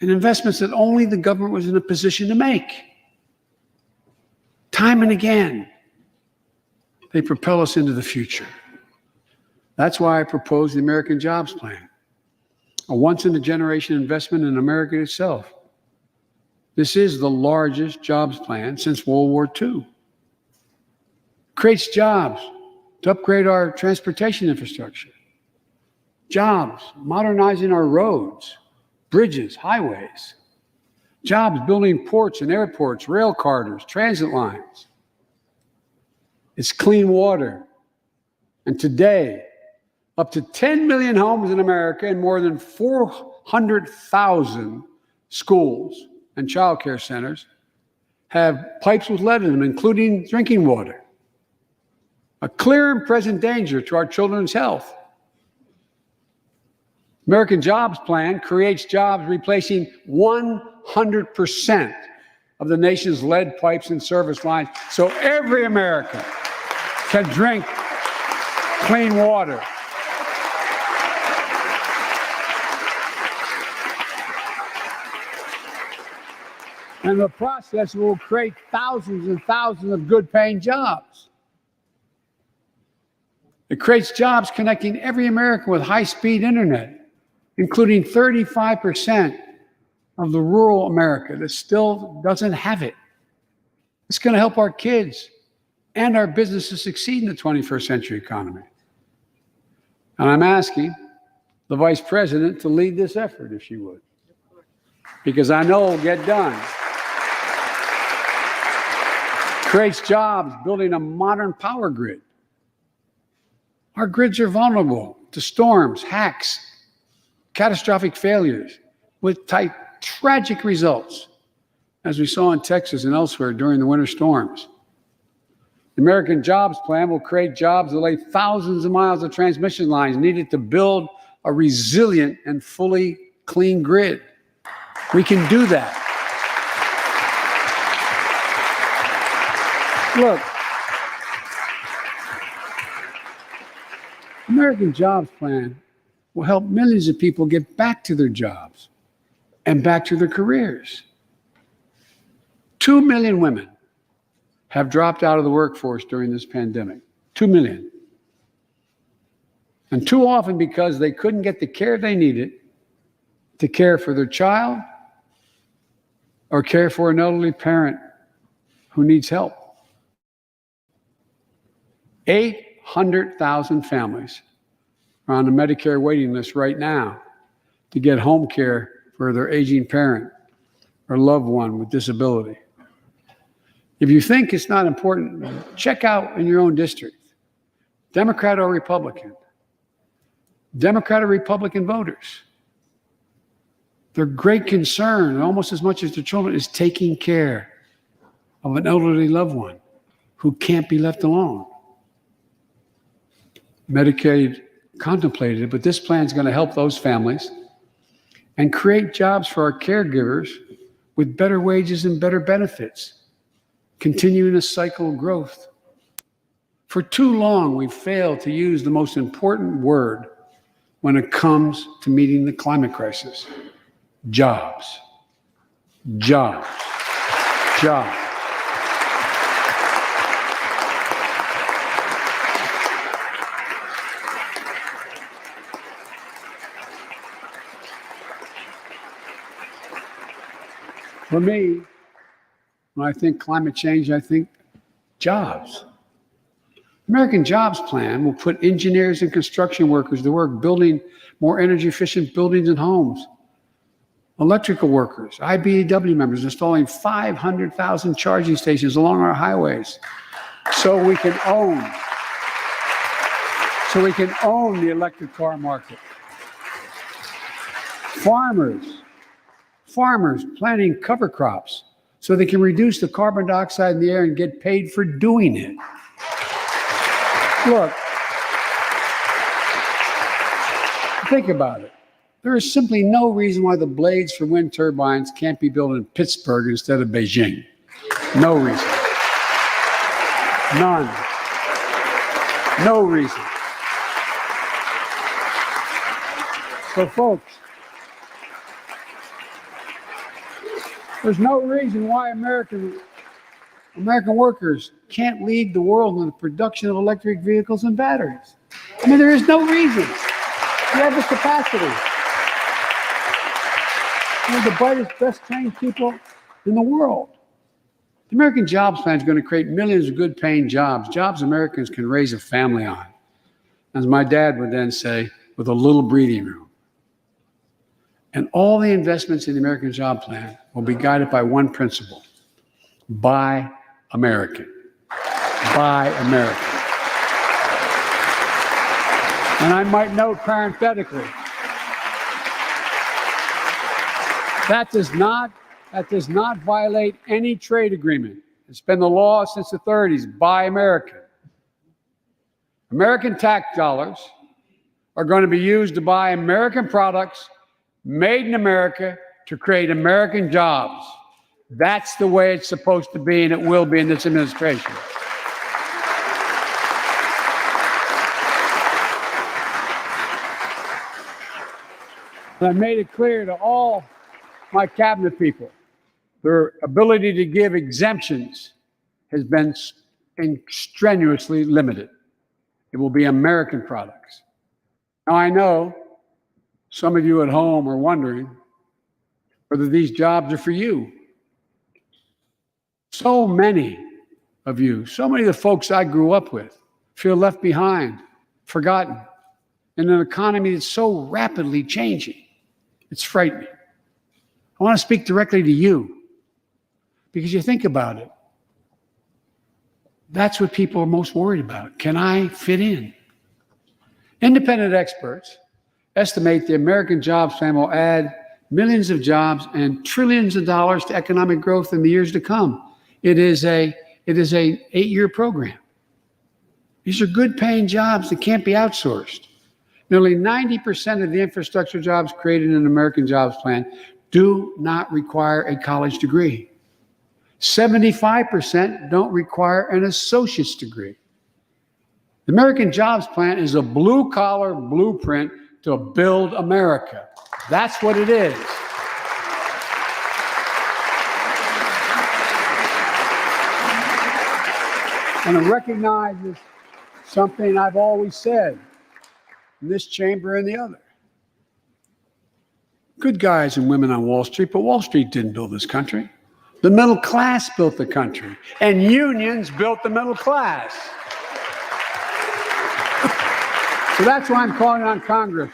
and investments that only the government was in a position to make. Time and again, they propel us into the future. That's why I proposed the American Jobs Plan, a once-in-a-generation investment in America itself. This is the largest jobs plan since World War II. Creates jobs to upgrade our transportation infrastructure. Jobs modernizing our roads, bridges, highways. Jobs building ports and airports, rail corridors, transit lines. It's clean water. And today, up to 10 million homes in America and more than 400,000 schools and child care centers have pipes with lead in them, including drinking water. A clear and present danger to our children's health. American Jobs Plan creates jobs replacing 100% of the nation's lead pipes and service lines, so every American can drink clean water. And the process will create thousands and thousands of good-paying jobs. It creates jobs connecting every American with high-speed internet, including 35% of the rural America that still doesn't have it. It's going to help our kids and our businesses succeed in the 21st century economy. And I'm asking the Vice President to lead this effort, if she would, because I know it'll get done. Creates jobs building a modern power grid. Our grids are vulnerable to storms, hacks, catastrophic failures with tragic results, as we saw in Texas and elsewhere during the winter storms. The American Jobs Plan will create jobs that lay thousands of miles of transmission lines needed to build a resilient and fully clean grid. We can do that. Look, American Jobs Plan will help millions of people get back to their jobs and back to their careers. 2 million women have dropped out of the workforce during this pandemic. 2 million. And too often because they couldn't get the care they needed to care for their child or care for an elderly parent who needs help. 800,000 families are on the Medicare waiting list right now to get home care for their aging parent or loved one with disability. If you think it's not important, check out in your own district, Democrat or Republican. Democrat or Republican voters. Their great concern, almost as much as their children, is taking care of an elderly loved one who can't be left alone. Medicaid contemplated it, but this plan is going to help those families and create jobs for our caregivers with better wages and better benefits, continuing a cycle of growth. For too long, we've failed to use the most important word when it comes to meeting the climate crisis: jobs. Jobs. Jobs. For me, when I think climate change, I think jobs. American Jobs Plan will put engineers and construction workers to work building more energy efficient buildings and homes. Electrical workers, IBEW members installing 500,000 charging stations along our highways so we can own the electric car market. Farmers planting cover crops so they can reduce the carbon dioxide in the air and get paid for doing it. Look, think about it. There is simply no reason why the blades for wind turbines can't be built in Pittsburgh instead of Beijing. No reason. None. No reason. So, folks, there's no reason why American workers can't lead the world in the production of electric vehicles and batteries. I mean, there is no reason. We have the capacity. We're the brightest, best trained people in the world. The American Jobs Plan is going to create millions of good paying jobs, jobs Americans can raise a family on. As my dad would then say, with a little breathing room. And all the investments in the American Job Plan will be guided by one principle: buy American. Buy American. And I might note parenthetically, that does not violate any trade agreement. It's been the law since the 30s. Buy American. American tax dollars are going to be used to buy American products made in America to create American jobs. That's the way it's supposed to be, and it will be in this administration. And I made it clear to all my cabinet people, their ability to give exemptions has been strenuously limited. It will be American products. Now, I know some of you at home are wondering whether these jobs are for you. So many of you, so many of the folks I grew up with, feel left behind, forgotten, in an economy that's so rapidly changing. It's frightening. I want to speak directly to you because you think about it. That's what people are most worried about. Can I fit in? Independent experts estimate the American Jobs Plan will add millions of jobs and trillions of dollars to economic growth in the years to come. It is an 8-year program. These are good paying jobs that can't be outsourced. Nearly 90% of the infrastructure jobs created in the American Jobs Plan do not require a college degree. 75% don't require an associate's degree. The American Jobs Plan is a blue-collar blueprint to build America. That's what it is. And it recognizes something I've always said in this chamber and the other. Good guys and women on Wall Street, but Wall Street didn't build this country. The middle class built the country, and unions built the middle class. So that's why I'm calling on Congress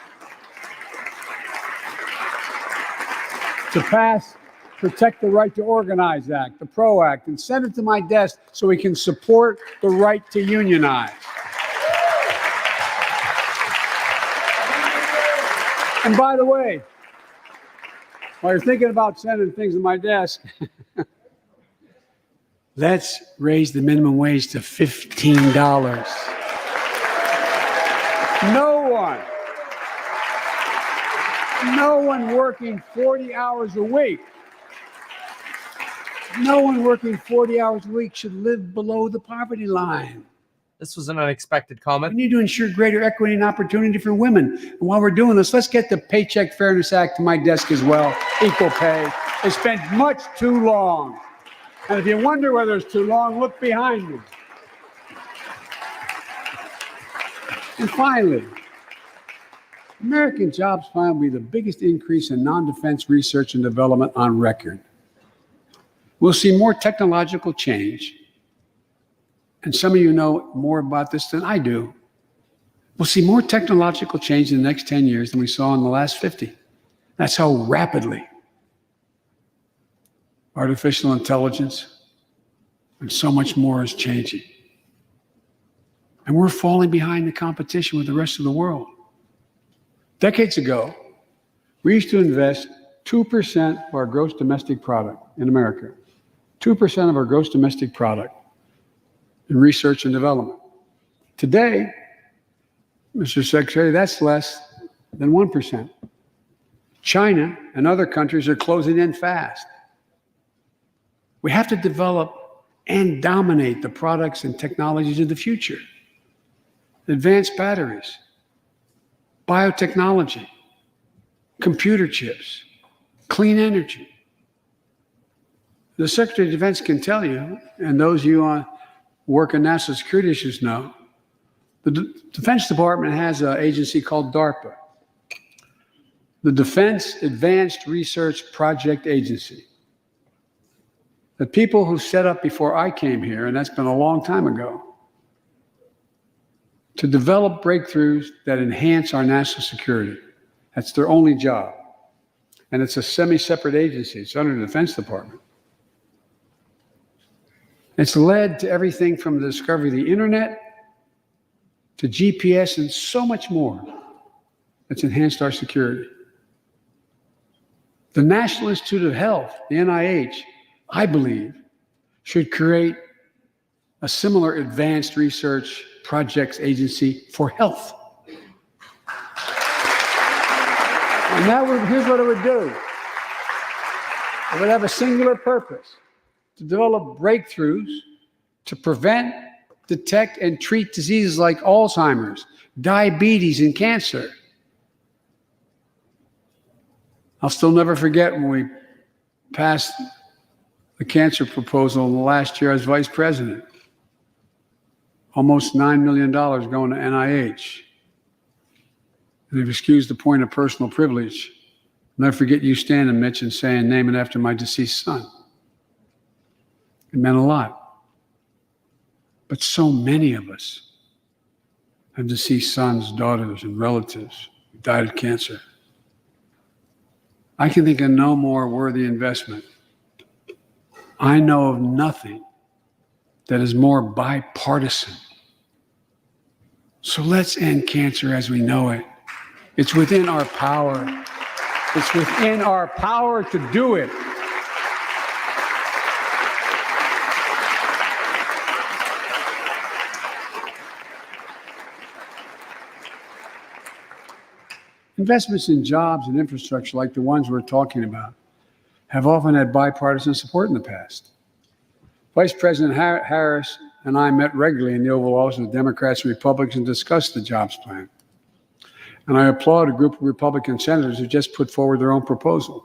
to pass Protect the Right to Organize Act, the PRO Act, and send it to my desk so we can support the right to unionize. And by the way, while you're thinking about sending things to my desk, let's raise the minimum wage to $15. No one working 40 hours a week. No one working 40 hours a week should live below the poverty line. This was an unexpected comment. We need to ensure greater equity and opportunity for women. And while we're doing this, let's get the Paycheck Fairness Act to my desk as well. Equal pay. It's been much too long. And if you wonder whether it's too long, look behind me. And finally, American Jobs Plan will be the biggest increase in non-defense research and development on record. We'll see more technological change, and some of you know more about this than I do. We'll see more technological change in the next 10 years than we saw in the last 50. That's how rapidly artificial intelligence and so much more is changing. And we're falling behind the competition with the rest of the world. Decades ago, we used to invest 2% of our gross domestic product in America, 2% of our gross domestic product in research and development. Today, Mr. Secretary, that's less than 1%. China and other countries are closing in fast. We have to develop and dominate the products and technologies of the future. Advanced batteries, biotechnology, computer chips, clean energy. The Secretary of Defense can tell you, and those of you who work in national security issues know, the Defense Department has an agency called DARPA, the Defense Advanced Research Project Agency. The people who set up before I came here, and that's been a long time ago, to develop breakthroughs that enhance our national security. That's their only job. And it's a semi-separate agency. It's under the Defense Department. It's led to everything from the discovery of the internet to GPS and so much more that's enhanced our security. The National Institute of Health, the NIH, I believe, should create a similar advanced research projects agency for health. And here's what it would do. It would have a singular purpose: to develop breakthroughs to prevent, detect, and treat diseases like Alzheimer's, diabetes, and cancer. I'll still never forget when we passed the cancer proposal in the last year as vice president. almost $9 million going to NIH. And they've excused the point of personal privilege. I'll never forget you standing, Mitch, and saying, name it after my deceased son. It meant a lot. But so many of us have deceased sons, daughters, and relatives who died of cancer. I can think of no more worthy investment. I know of nothing that is more bipartisan. So let's end cancer as we know it. It's within our power. It's within our power to do it. Investments in jobs and infrastructure like the ones we're talking about have often had bipartisan support in the past. Vice President Harris and I met regularly in the Oval Office with Democrats and Republicans and discussed the jobs plan. And I applaud a group of Republican senators who just put forward their own proposal.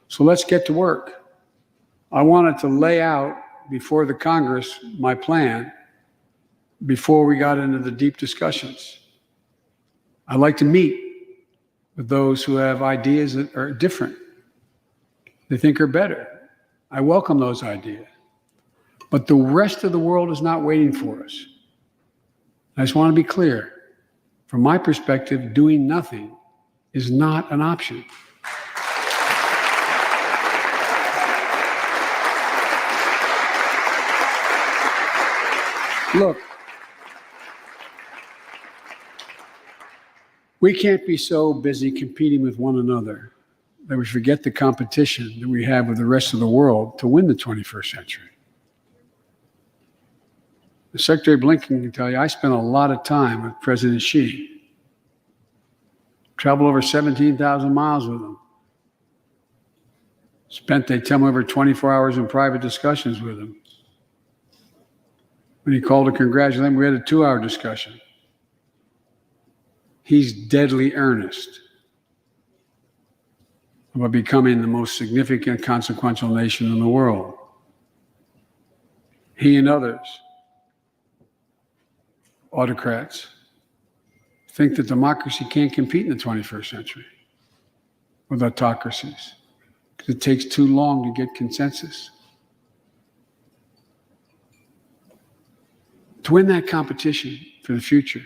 So let's get to work. I wanted to lay out before the Congress my plan before we got into the deep discussions. I'd like to meet with those who have ideas that are different, they think are better. I welcome those ideas. But the rest of the world is not waiting for us. I just want to be clear. From my perspective, doing nothing is not an option. Look, we can't be so busy competing with one another that we forget the competition that we have with the rest of the world to win the 21st century. Secretary Blinken can tell you, I spent a lot of time with President Xi. Traveled over 17,000 miles with him. Spent, they tell me, over 24 hours in private discussions with him. When he called to congratulate him, we had a 2-hour discussion. He's deadly earnest about becoming the most significant, consequential nation in the world. He and others, autocrats, think that democracy can't compete in the 21st century with autocracies because it takes too long to get consensus. To win that competition for the future,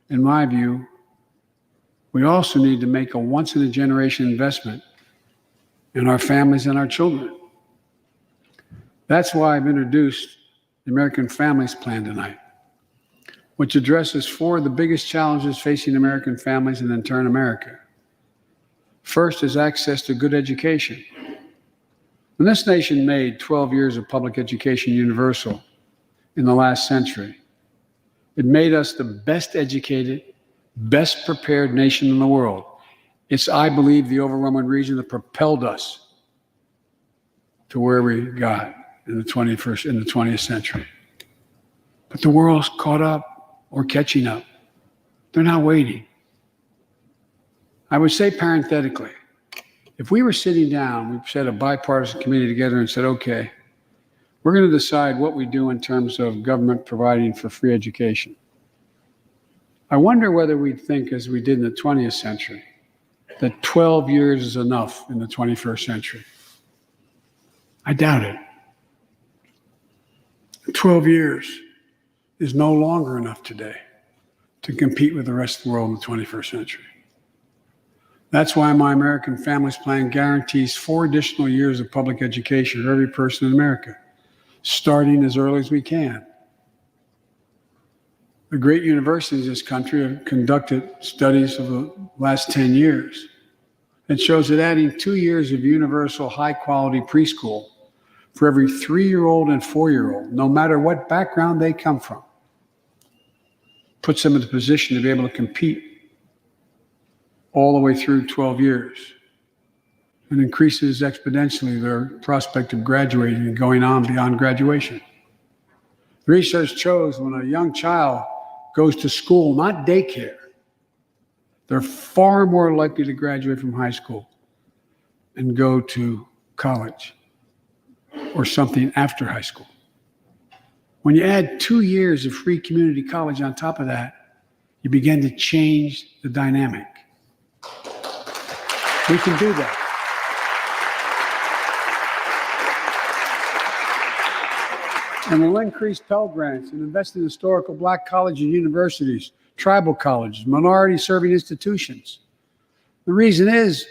in my view, we also need to make a once-in-a-generation investment in our families and our children. That's why I've introduced the American Families Plan tonight, which addresses 4 of the biggest challenges facing American families and in turn America. First is access to good education. When this nation made 12 years of public education universal in the last century, it made us the best educated, best prepared nation in the world. It's, I believe, the overwhelming reason that propelled us to where we got in the 20th century. But the world's caught up or catching up. They're not waiting. I would say parenthetically, if we were sitting down, we set a bipartisan committee together and said, okay, we're going to decide what we do in terms of government providing for free education. I wonder whether we'd think, as we did in the 20th century, that 12 years is enough in the 21st century. I doubt it. 12 years is no longer enough today to compete with the rest of the world in the 21st century. That's why my American Families Plan guarantees 4 additional years of public education for every person in America, starting as early as we can. The great universities in this country have conducted studies of the last 10 years. It shows that adding 2 years of universal high-quality preschool for every 3-year-old and 4-year-old, no matter what background they come from, puts them in the position to be able to compete all the way through 12 years and increases exponentially their prospect of graduating and going on beyond graduation. Research shows when a young child goes to school, not daycare, they're far more likely to graduate from high school and go to college or something after high school. When you add 2 years of free community college on top of that, you begin to change the dynamic. We can do that. And we'll increase Pell Grants and invest in historical black colleges and universities, tribal colleges, minority-serving institutions. The reason is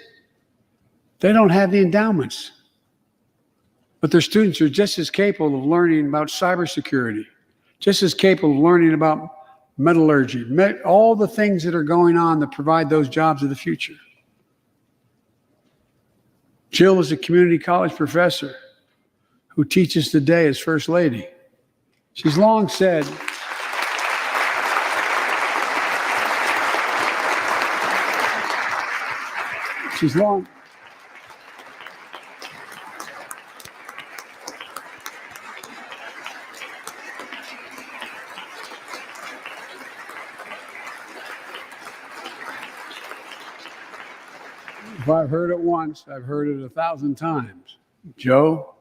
they don't have the endowments, but their students are just as capable of learning about cybersecurity, just as capable of learning about metallurgy, all the things that are going on that provide those jobs of the future. Jill is a community college professor who teaches today as First Lady. She's long said, if I've heard it once, I've heard it 1,000 times. Joe,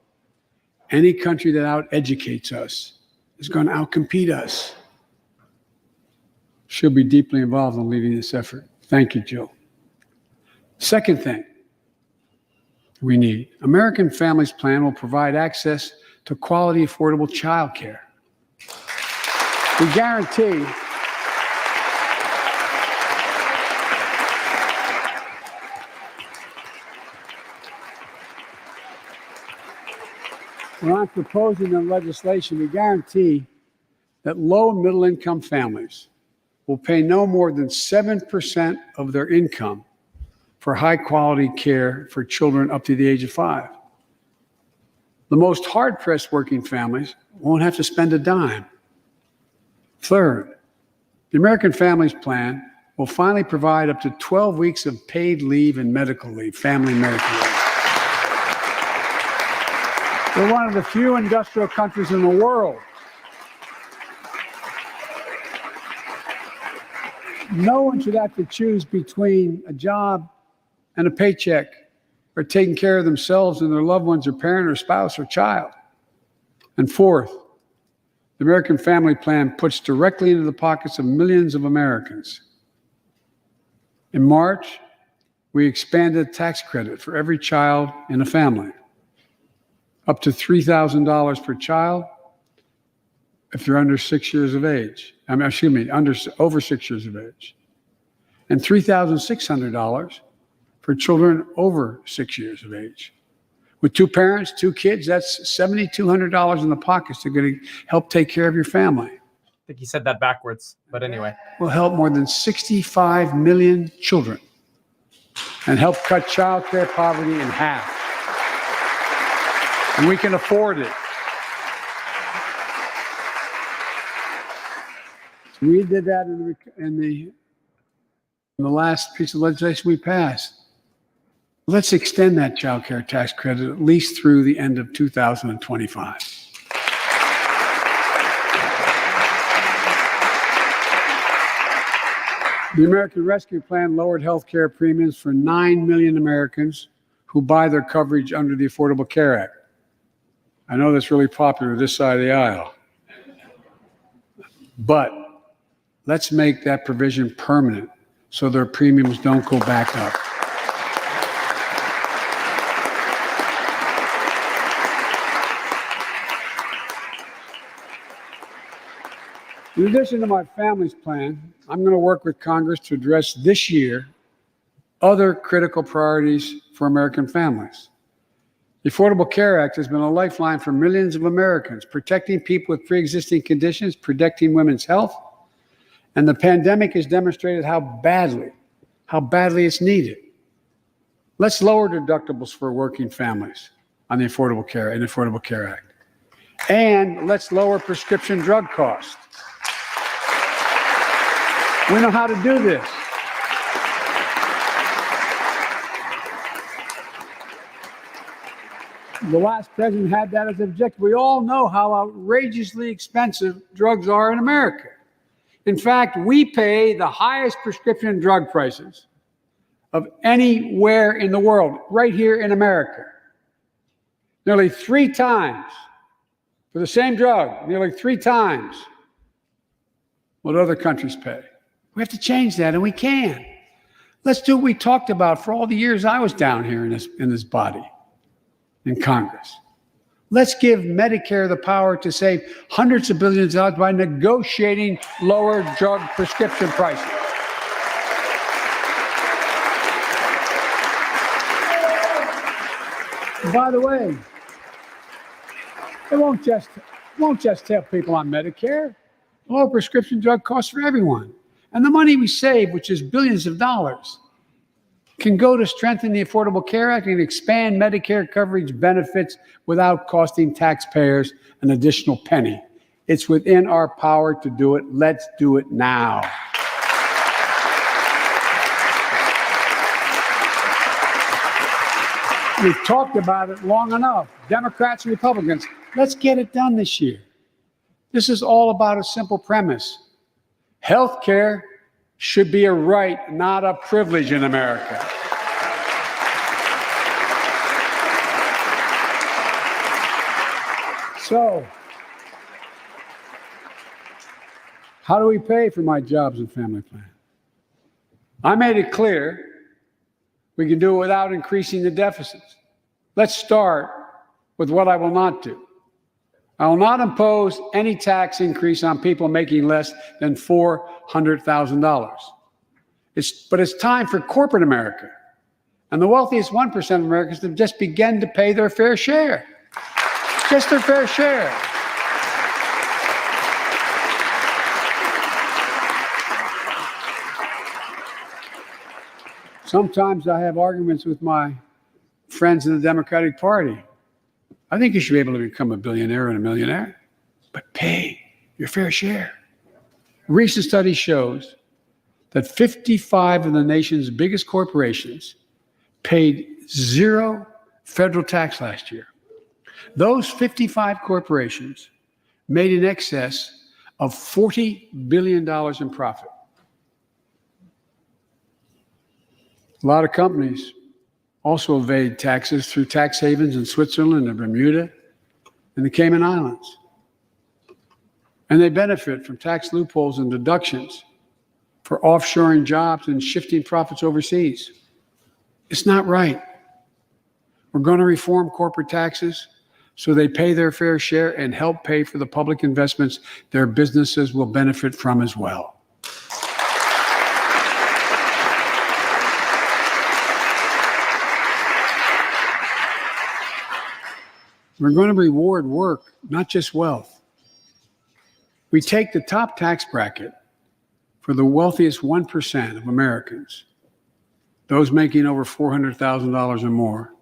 any country that out-educates us is going to outcompete us. She'll be deeply involved in leading this effort. Thank you, Jill. Second thing we need, American Families Plan will provide access to quality, affordable child care. We guarantee when I'm proposing the legislation, we guarantee that low and middle income families will pay no more than 7% of their income for high quality care for children up to the age of 5. The most hard pressed working families won't have to spend a dime. Third, the American Families Plan will finally provide up to 12 weeks of paid leave and medical leave, family medical leave. We're one of the few industrial countries in the world. No one should have to choose between a job and a paycheck or taking care of themselves and their loved ones or parent or spouse or child. And fourth, the American Family Plan puts directly into the pockets of millions of Americans. In March, we expanded tax credit for every child in a family, up to $3,000 per child if they're under 6 years of age. Over 6 years of age. And $3,600 for children over 6 years of age. With 2 parents, 2 kids, that's $7,200 in the pockets that are going to help take care of your family. I think he said that backwards, but anyway. Will help more than 65 million children and help cut child care poverty in half. And we can afford it. We did that in the last piece of legislation we passed. Let's extend that child care tax credit at least through the end of 2025. The American Rescue Plan lowered health care premiums for 9 million Americans who buy their coverage under the Affordable Care Act. I know that's really popular this side of the aisle. But let's make that provision permanent so their premiums don't go back up. In addition to my family's plan, I'm going to work with Congress to address this year other critical priorities for American families. The Affordable Care Act has been a lifeline for millions of Americans, protecting people with pre-existing conditions, protecting women's health, and the pandemic has demonstrated how badly it's needed. Let's lower deductibles for working families on the Affordable Care Act. And let's lower prescription drug costs. We know how to do this. The last president had that as an objective. We all know how outrageously expensive drugs are in America. In fact, we pay the highest prescription drug prices of anywhere in the world, right here in America. Nearly 3 times for the same drug, nearly 3 times what other countries pay. We have to change that, and we can. Let's do what we talked about for all the years I was down here in this body, in Congress. Let's give Medicare the power to save hundreds of billions of dollars by negotiating lower drug prescription prices. And by the way, it won't just help people on Medicare. Lower prescription drug costs for everyone. And the money we save, which is billions of dollars, can go to strengthen the Affordable Care Act and expand Medicare coverage benefits without costing taxpayers an additional penny. It's within our power to do it. Let's do it now. We've talked about it long enough. Democrats and Republicans, let's get it done this year. This is all about a simple premise. Health care should be a right, not a privilege in America. So, how do we pay for my jobs and family plan? I made it clear we can do it without increasing the deficits. Let's start with what I will not do. I will not impose any tax increase on people making less than $400,000. But it's time for corporate America and the wealthiest 1% of Americans to just begin to pay their fair share. Just their fair share. Sometimes I have arguments with my friends in the Democratic Party. I think you should be able to become a billionaire and a millionaire, but pay your fair share. A recent study shows that 55 of the nation's biggest corporations paid 0 federal tax last year. Those 55 corporations made in excess of $40 billion in profit. A lot of companies also evade taxes through tax havens in Switzerland and Bermuda and the Cayman Islands. And they benefit from tax loopholes and deductions for offshoring jobs and shifting profits overseas. It's not right. We're going to reform corporate taxes so they pay their fair share and help pay for the public investments their businesses will benefit from as well. We're going to reward work, not just wealth. We take the top tax bracket for the wealthiest 1% of Americans, those making over $400,000 or more,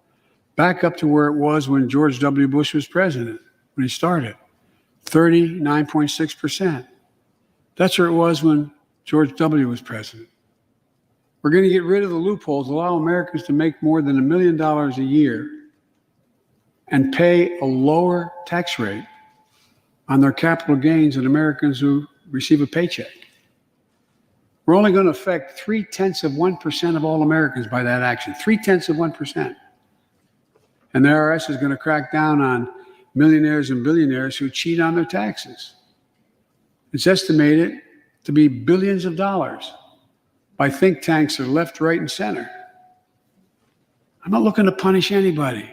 back up to where it was when George W. Bush was president, when he started, 39.6%. That's where it was when George W. was president. We're going to get rid of the loopholes, allow Americans to make more than $1 million a year and pay a lower tax rate on their capital gains than Americans who receive a paycheck. We're only going to affect 0.3% of all Americans by that action, 0.3%. And the IRS is going to crack down on millionaires and billionaires who cheat on their taxes. It's estimated to be billions of dollars by think tanks that are left, right, and center. I'm not looking to punish anybody.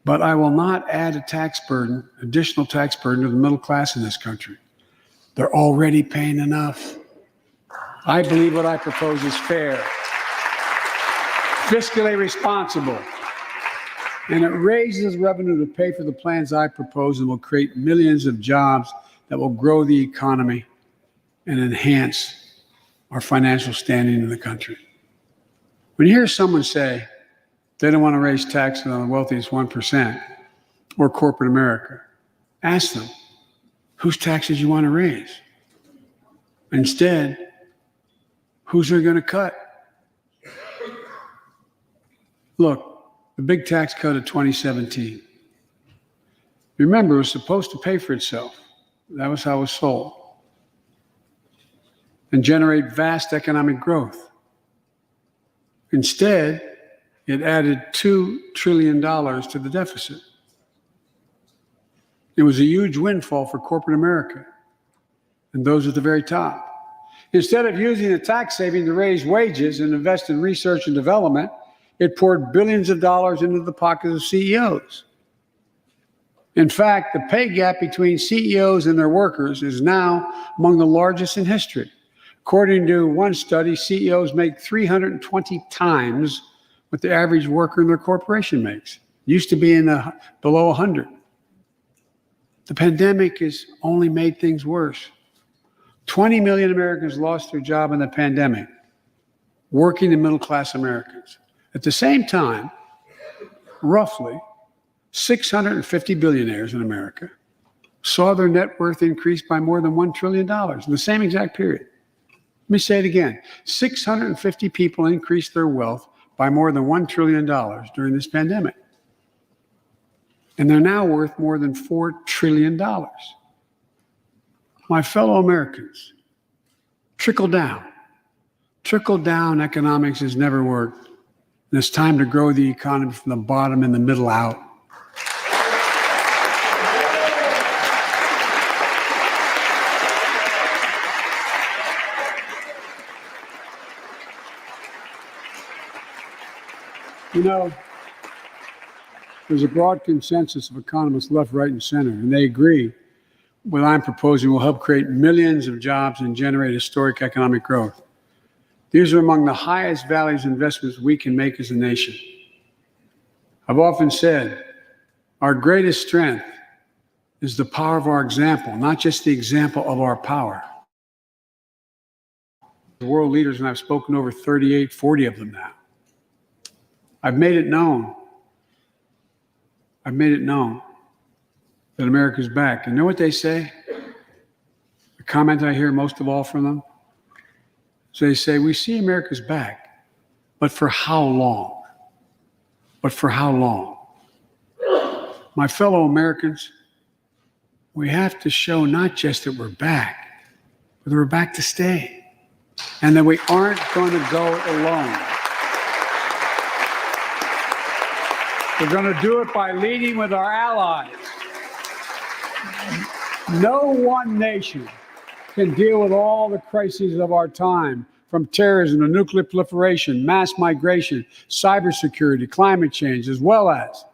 But I will not add a tax burden, additional tax burden to the middle class in this country. They're already paying enough. I believe what I propose is fair, fiscally responsible, and it raises revenue to pay for the plans I propose and will create millions of jobs that will grow the economy and enhance our financial standing in the country. When you hear someone say, they don't want to raise taxes on the wealthiest 1% or corporate America, ask them, whose taxes you want to raise? Instead, who's they going to cut? Look, the big tax cut of 2017. Remember, it was supposed to pay for itself. That was how it was sold. And generate vast economic growth. Instead, it added $2 trillion to the deficit. It was a huge windfall for corporate America and those at the very top. Instead of using the tax saving to raise wages and invest in research and development, it poured billions of dollars into the pockets of CEOs. In fact, the pay gap between CEOs and their workers is now among the largest in history. According to one study, CEOs make 320 times what the average worker in their corporation makes. Used to be in the below 100. The pandemic has only made things worse. 20 million Americans lost their job in the pandemic, working and middle-class Americans. At the same time, roughly 650 billionaires in America saw their net worth increase by more than $1 trillion in the same exact period. Let me say it again. 650 people increased their wealth by more than $1 trillion during this pandemic. And they're now worth more than $4 trillion. My fellow Americans, trickle down economics has never worked. And it's time to grow the economy from the bottom and the middle out. You know, there's a broad consensus of economists left, right, and center, and they agree what I'm proposing will help create millions of jobs and generate historic economic growth. These are among the highest values investments we can make as a nation. I've often said our greatest strength is the power of our example, not just the example of our power. The world leaders, and I've spoken to over 38, 40 of them now. I've made it known that America's back. And you know what they say? The comment I hear most of all from them? So they say, we see America's back, but for how long? But for how long? My fellow Americans, we have to show not just that we're back, but that we're back to stay, and that we aren't going to go alone. We're going to do it by leading with our allies. No one nation can deal with all the crises of our time, from terrorism to nuclear proliferation, mass migration, cybersecurity, climate change, as well as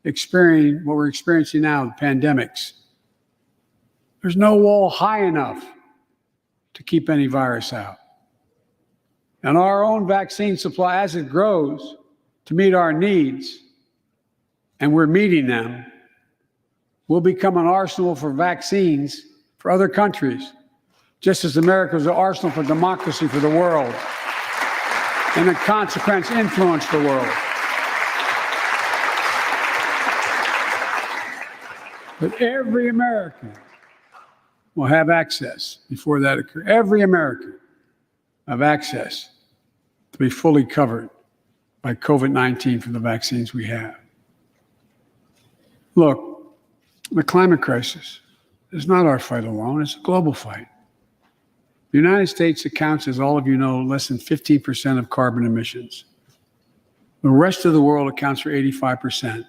experiencing what we're experiencing now, the pandemics. There's no wall high enough to keep any virus out. And our own vaccine supply, as it grows to meet our needs, and we're meeting them, will become an arsenal for vaccines for other countries, just as America is an arsenal for democracy for the world, and in consequence, influence the world. But every American will have access before that occurs. Every American will have access to be fully covered by COVID-19 from the vaccines we have. Look, the climate crisis is not our fight alone, it's a global fight. The United States accounts, as all of you know, less than 15% of carbon emissions. The rest of the world accounts for 85%.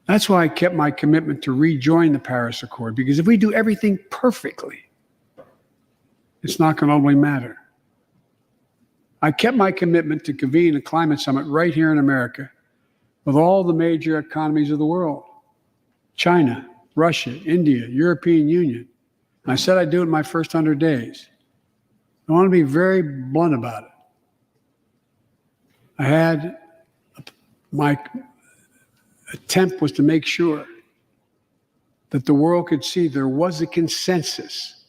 That's why I kept my commitment to rejoin the Paris Accord, because if we do everything perfectly, it's not going to only matter. I kept my commitment to convene a climate summit right here in America with all the major economies of the world: China, Russia, India, European Union. And I said I'd do it in my first 100 days. I want to be very blunt about it. I had my attempt was to make sure that the world could see there was a consensus,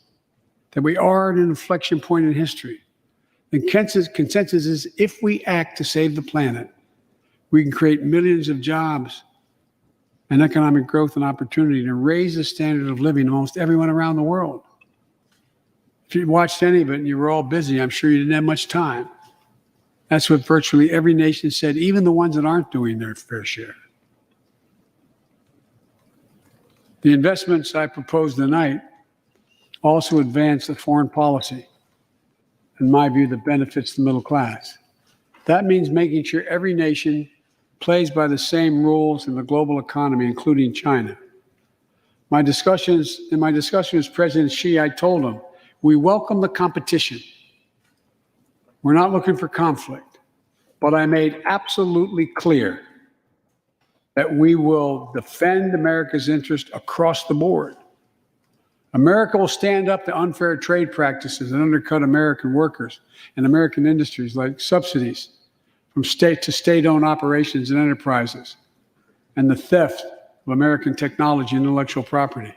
that we are at an inflection point in history. The consensus is if we act to save the planet, we can create millions of jobs and economic growth and opportunity to raise the standard of living of almost everyone around the world. If you watched any of it and you were all busy, I'm sure you didn't have much time. That's what virtually every nation said, even the ones that aren't doing their fair share. The investments I propose tonight also advance a foreign policy, in my view, that benefits the middle class. That means making sure every nation plays by the same rules in the global economy, including China. In my discussion with President Xi, I told him, we welcome the competition. We're not looking for conflict, but I made absolutely clear that we will defend America's interest across the board. America will stand up to unfair trade practices that undercut American workers and American industries, like subsidies from state to state-owned operations and enterprises, and the theft of American technology and intellectual property.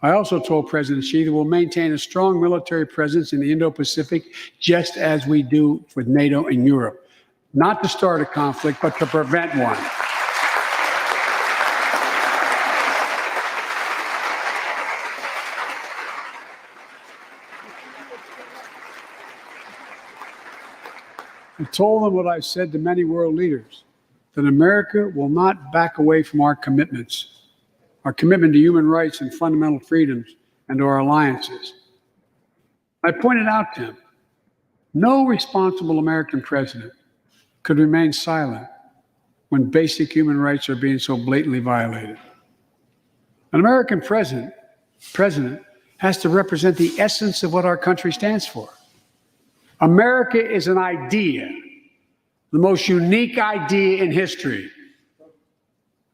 I also told President Xi that we'll maintain a strong military presence in the Indo-Pacific, just as we do with NATO and Europe, not to start a conflict, but to prevent one. I told them what I've said to many world leaders, that America will not back away from our commitments, our commitment to human rights and fundamental freedoms, and to our alliances. I pointed out to him, no responsible American president could remain silent when basic human rights are being so blatantly violated. An American president has to represent the essence of what our country stands for. America is an idea, the most unique idea in history.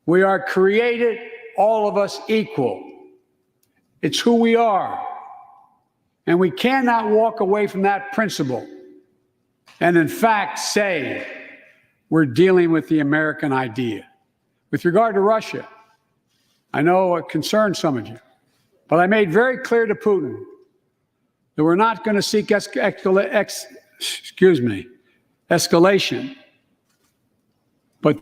We are created, all of us, equal. It's who we are. And we cannot walk away from that principle and, in fact, say we're dealing with the American idea. With regard to Russia, I know it concerns some of you, but I made very clear to Putin that we're not going to seek escalation, but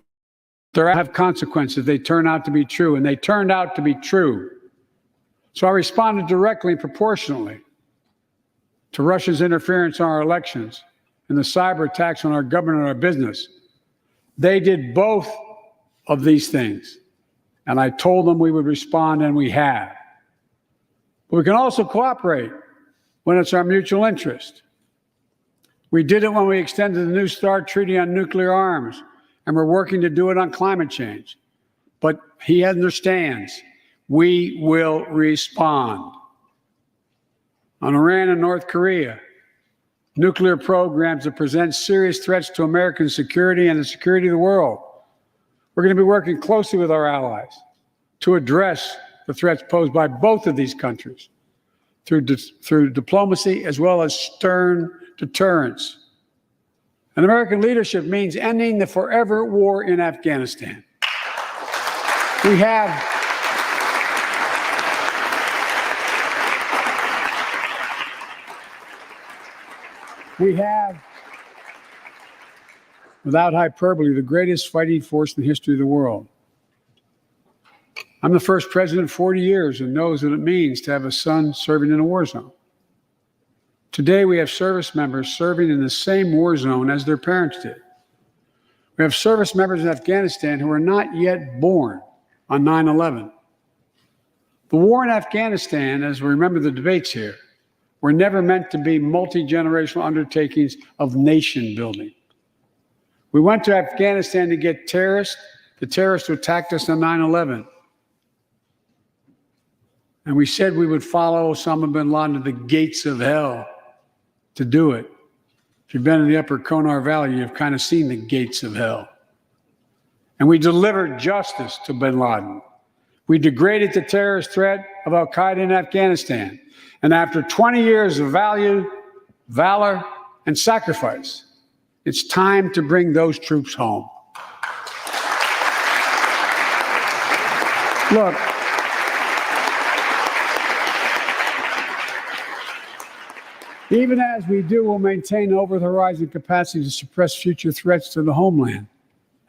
there have consequences. They turn out to be true, and they turned out to be true. So I responded directly and proportionally to Russia's interference in our elections and the cyber attacks on our government and our business. They did both of these things, and I told them we would respond, and we have. But we can also cooperate when it's our mutual interest. We did it when we extended the New START Treaty on nuclear arms, and we're working to do it on climate change. But he understands we will respond. On Iran and North Korea, nuclear programs that present serious threats to American security and the security of the world. We're going to be working closely with our allies to address the threats posed by both of these countries through diplomacy as well as stern deterrence. And American leadership means ending the forever war in Afghanistan. We have without hyperbole, the greatest fighting force in the history of the world. I'm the first president in 40 years who knows what it means to have a son serving in a war zone. Today, we have service members serving in the same war zone as their parents did. We have service members in Afghanistan who are not yet born on 9/11. The war in Afghanistan, as we remember the debates here, were never meant to be multi-generational undertakings of nation building. We went to Afghanistan to get the terrorists who attacked us on 9/11. And we said we would follow Osama bin Laden to the gates of hell to do it. If you've been in the upper Konar Valley, you've kind of seen the gates of hell. And we delivered justice to bin Laden. We degraded the terrorist threat of al-Qaeda in Afghanistan. And after 20 years of valor, and sacrifice, it's time to bring those troops home. Look, even as we do, we'll maintain over-the-horizon capacity to suppress future threats to the homeland.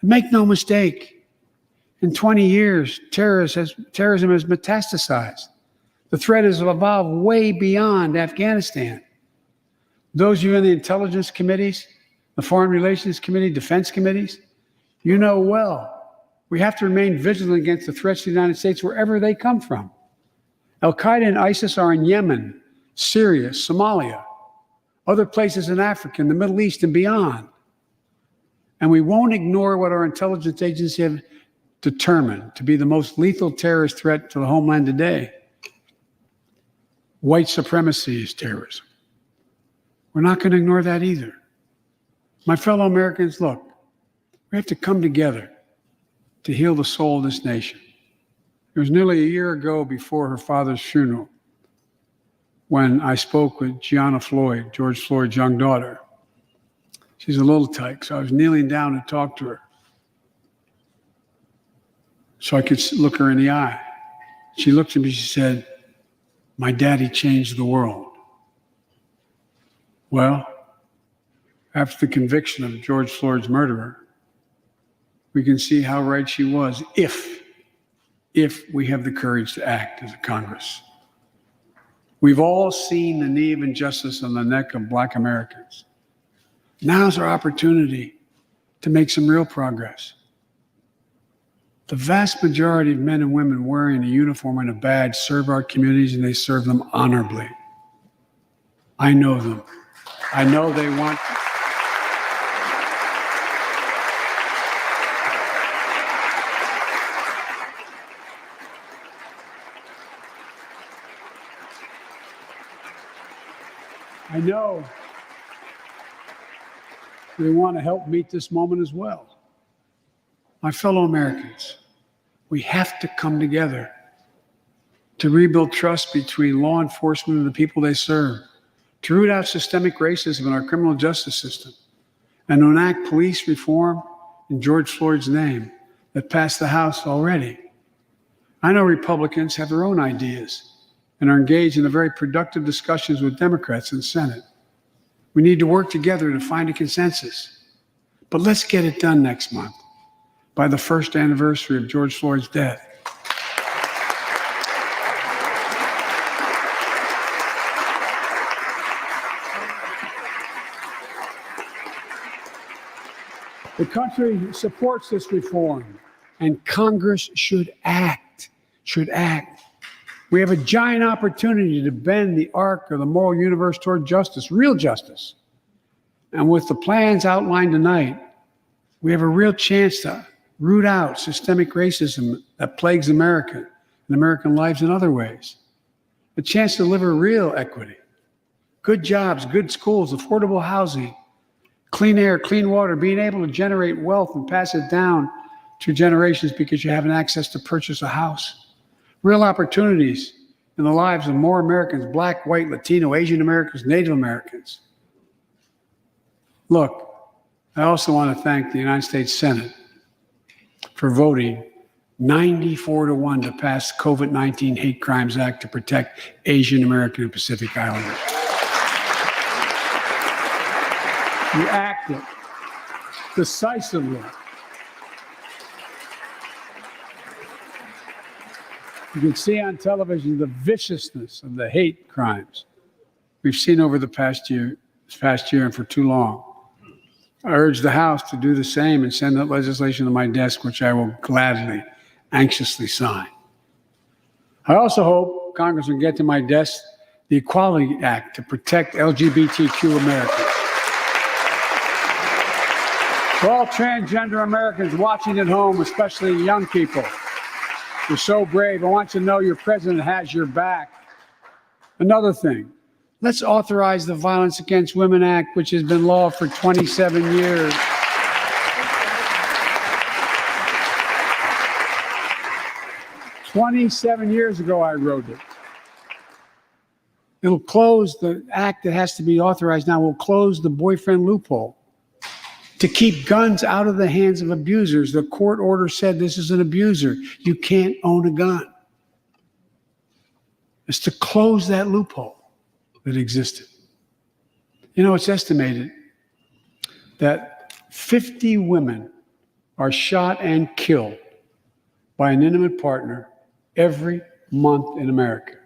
And make no mistake, in 20 years, terrorism has metastasized. The threat has evolved way beyond Afghanistan. Those of you in the intelligence committees, the foreign relations committee, defense committees, you know well, we have to remain vigilant against the threats to the United States wherever they come from. Al-Qaeda and ISIS are in Yemen, Syria, Somalia, other places in Africa, in the Middle East, and beyond. And we won't ignore what our intelligence agencies have determined to be the most lethal terrorist threat to the homeland today. White supremacy is terrorism. We're not going to ignore that either. My fellow Americans, look, we have to come together to heal the soul of this nation. It was nearly a year ago before her father's funeral when I spoke with Gianna Floyd, George Floyd's young daughter. She's a little tyke, so I was kneeling down to talk to her so I could look her in the eye. She looked at me, she said, "My daddy changed the world." Well, after the conviction of George Floyd's murderer, we can see how right she was if we have the courage to act as a Congress. We've all seen the knee of injustice on the neck of Black Americans. Now's our opportunity to make some real progress. The vast majority of men and women wearing a uniform and a badge serve our communities, and they serve them honorably. I know them. I know they want. I know they want to help meet this moment as well. My fellow Americans, we have to come together to rebuild trust between law enforcement and the people they serve, to root out systemic racism in our criminal justice system, and to enact police reform in George Floyd's name that passed the House already. I know Republicans have their own ideas and are engaged in very productive discussions with Democrats in the Senate. We need to work together to find a consensus. But let's get it done next month, by the first anniversary of George Floyd's death. The country supports this reform, and Congress should act. We have a giant opportunity to bend the arc of the moral universe toward justice, real justice. And with the plans outlined tonight, we have a real chance to root out systemic racism that plagues America and American lives in other ways. A chance to deliver real equity, good jobs, good schools, affordable housing, clean air, clean water, being able to generate wealth and pass it down to generations because you have an access to purchase a house. Real opportunities in the lives of more Americans, Black, white, Latino, Asian Americans, Native Americans. Look, I also want to thank the United States Senate for voting 94-1 to pass the COVID-19 Hate Crimes Act to protect Asian American and Pacific Islanders. You acted decisively. You can see on television the viciousness of the hate crimes we've seen over the past year and for too long. I urge the House to do the same and send that legislation to my desk, which I will gladly, anxiously sign. I also hope Congress will get to my desk the Equality Act to protect LGBTQ Americans. For all transgender Americans watching at home, especially young people, you're so brave. I want you to know your president has your back. Another thing, let's authorize the Violence Against Women Act, which has been law for 27 years. "27 years ago, I wrote it. It'll close the act that has to be authorized now, will close the boyfriend loophole to keep guns out of the hands of abusers. The court order said this is an abuser. You can't own a gun. It's to close that loophole that existed. You know, it's estimated that 50 women are shot and killed by an intimate partner every month in America.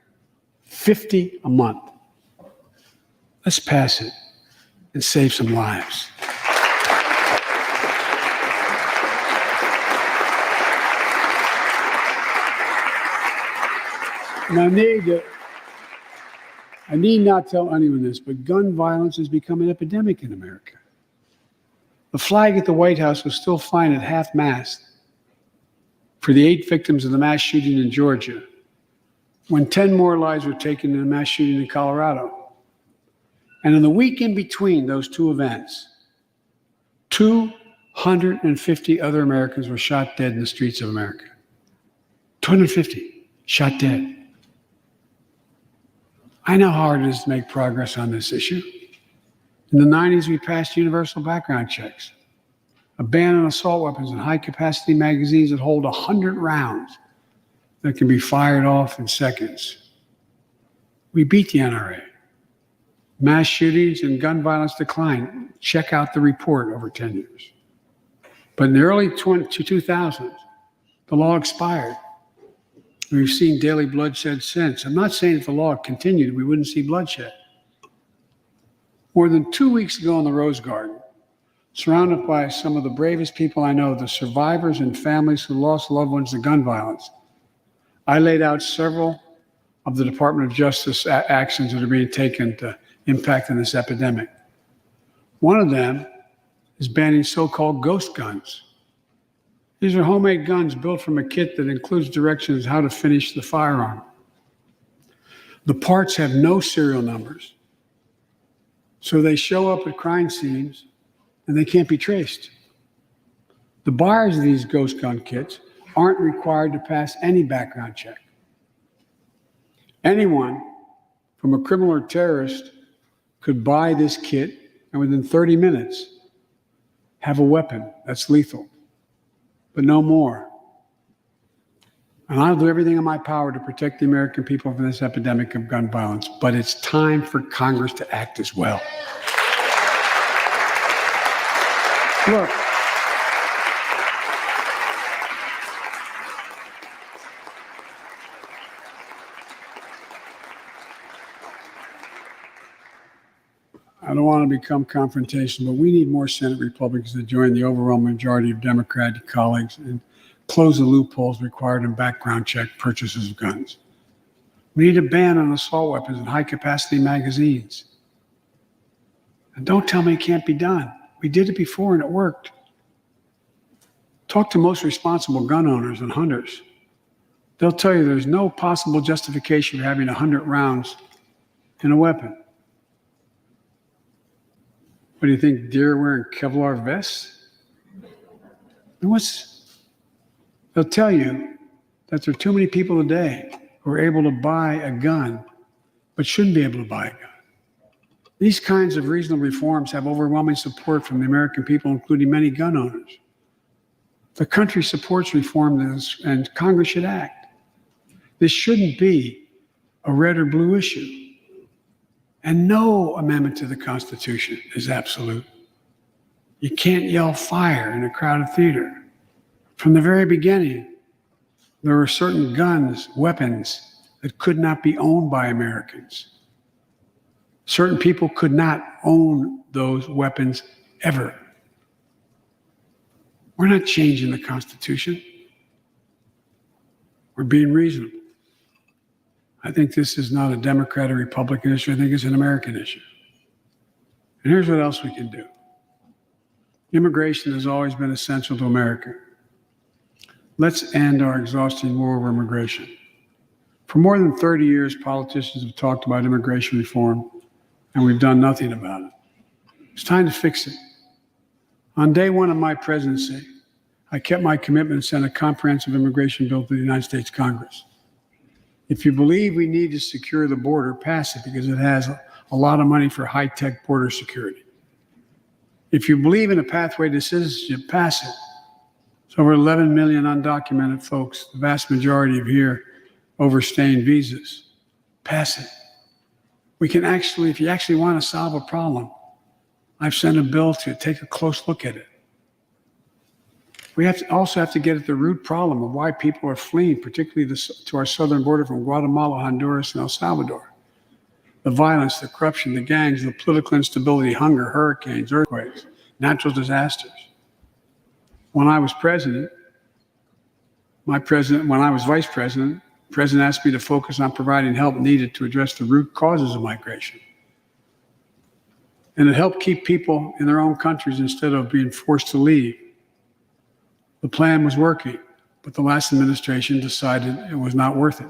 50 a month. Let's pass it and save some lives. And I need not tell anyone this, but gun violence has become an epidemic in America. The flag at the White House was still flying at half-mast. for the 8 victims of the mass shooting in Georgia, when 10 more lives were taken in the mass shooting in Colorado. And in the week in between those two events, 250 other Americans were shot dead in the streets of America. 250 shot dead. I know how hard it is to make progress on this issue. In the 90s, we passed universal background checks, a ban on assault weapons and high-capacity magazines that hold 100 rounds that can be fired off in seconds. We beat the NRA. Mass shootings and gun violence declined. Check out the report over 10 years. But in the early 2000s, the law expired. We've seen daily bloodshed since. I'm not saying if the law continued, we wouldn't see bloodshed. More than 2 weeks ago in the Rose Garden, surrounded by some of the bravest people I know, the survivors and families who lost loved ones to gun violence, I laid out several of the Department of Justice actions that are being taken to impact on this epidemic. One of them is banning so-called ghost guns. These are homemade guns built from a kit that includes directions how to finish the firearm. The parts have no serial numbers, so they show up at crime scenes and they can't be traced. The buyers of these ghost gun kits aren't required to pass any background check. Anyone, from a criminal or terrorist, could buy this kit and within 30 minutes have a weapon that's lethal, but no more. And I'll do everything in my power to protect the American people from this epidemic of gun violence, but it's time for Congress to act as well. Look, I don't want to become confrontational, but we need more Senate Republicans to join the overwhelming majority of Democratic colleagues and close the loopholes required in background check purchases of guns. We need a ban on assault weapons and high-capacity magazines. And don't tell me it can't be done. We did it before and it worked. Talk to most responsible gun owners and hunters. They'll tell you there's no possible justification for having 100 rounds in a weapon. What do you think, deer wearing Kevlar vests? They'll tell you that there are too many people today who are able to buy a gun, but shouldn't be able to buy a gun. These kinds of reasonable reforms have overwhelming support from the American people, including many gun owners. The country supports reform, and Congress should act. This shouldn't be a red or blue issue. And no amendment to the Constitution is absolute. You can't yell fire in a crowded theater. From the very beginning, there were certain guns, weapons that could not be owned by Americans. Certain people could not own those weapons ever. We're not changing the Constitution. We're being reasonable. I think this is not a Democrat or Republican issue. I think it's an American issue. And here's what else we can do. Immigration has always been essential to America. Let's end our exhausting war over immigration. For more than 30 years, politicians have talked about immigration reform, and we've done nothing about it. It's time to fix it. On day one of my presidency, I kept my commitment and sent a comprehensive immigration bill to the United States Congress. If you believe we need to secure the border, pass it because it has a lot of money for high-tech border security. If you believe in a pathway to citizenship, pass it. It's over 11 million undocumented folks, the vast majority of here overstaying visas. Pass it. We can actually, if you actually want to solve a problem, I've sent a bill to take a close look at it. We also have to get at the root problem of why people are fleeing, particularly to our southern border from Guatemala, Honduras, and El Salvador. The violence, the corruption, the gangs, the political instability, hunger, hurricanes, earthquakes, natural disasters. When I was president, when I was vice president, the president asked me to focus on providing help needed to address the root causes of migration. And it helped keep people in their own countries instead of being forced to leave. The plan was working. but the last administration decided it was not worth it.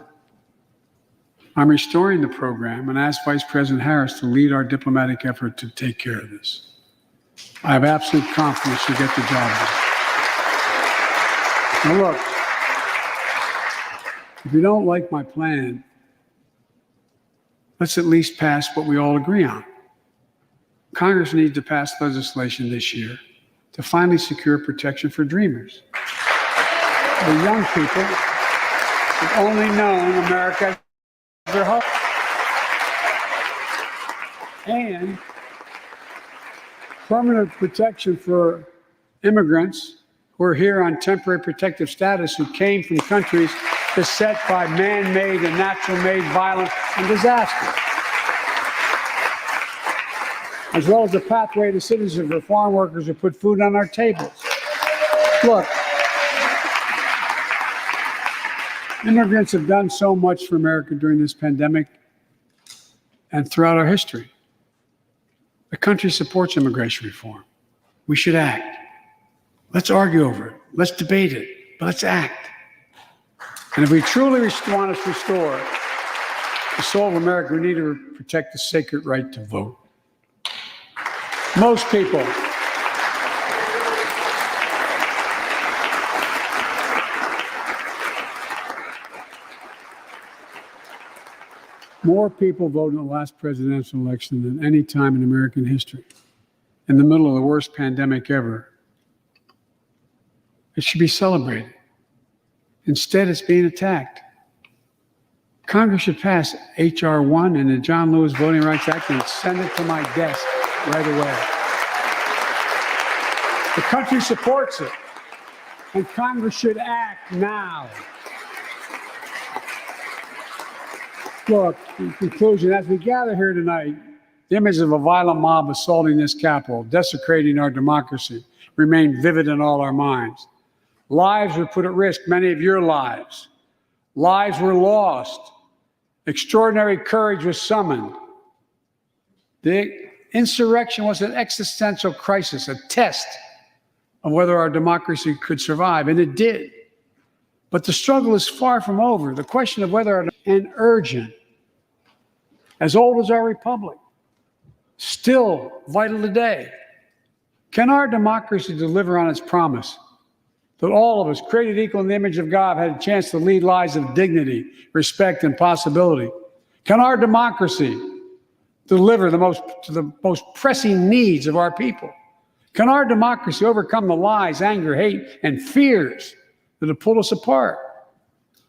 I'm restoring the program and ask Vice President Harris to lead our diplomatic effort to take care of this. I have absolute confidence she'll get the job done. Now look, if you don't like my plan, let's at least pass what we all agree on. Congress needs to pass legislation this year to finally secure protection for dreamers. The young people have only known America as their home. And permanent protection for immigrants who are here on temporary protective status who came from countries beset by man-made and natural-made violence and disaster, as well as the pathway to citizenship for farm workers who put food on our tables. Look, immigrants have done so much for America during this pandemic and throughout our history. The country supports immigration reform. We should act. Let's argue over it. Let's debate it, but let's act. And if we truly want to restore the soul of America, we need to protect the sacred right to vote. Most people more people voted in the last presidential election than any time in American history. In the middle of the worst pandemic ever. It should be celebrated. Instead, it's being attacked. Congress should pass H.R. 1 and the John Lewis Voting Rights Act and send it to my desk right away. The country supports it, and Congress should act now. Look, in conclusion, as we gather here tonight, the image of a violent mob assaulting this Capitol, desecrating our democracy, remain vivid in all our minds. Lives were put at risk, many of your lives. Lives were lost. Extraordinary courage was summoned. The insurrection was an existential crisis, a test of whether our democracy could survive, and it did. But the struggle is far from over. The question of whether and urgent, as old as our republic, still vital today. Can our democracy deliver on its promise that all of us, created equal in the image of God, had a chance to lead lives of dignity, respect, and possibility? Can our democracy deliver to the most pressing needs of our people? Can our democracy overcome the lies, anger, hate, and fears that have pulled us apart?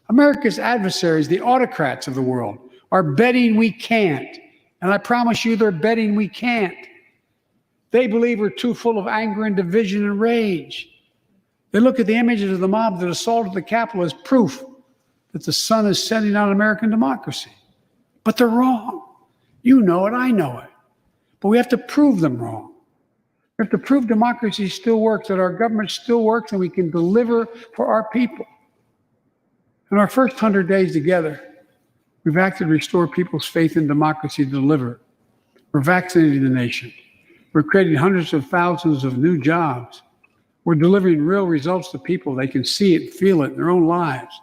America's adversaries, the autocrats of the world, are betting we can't. And I promise you, they're betting we can't. They believe we're too full of anger and division and rage. They look at the images of the mob that assaulted the Capitol as proof that the sun is setting on American democracy. But they're wrong. You know it, I know it. But we have to prove them wrong. We have to prove democracy still works, that our government still works, and we can deliver for our people. In our first 100 days together, we've acted to restore people's faith in democracy to deliver. We're vaccinating the nation. We're creating hundreds of thousands of new jobs. We're delivering real results to people. They can see it, feel it in their own lives.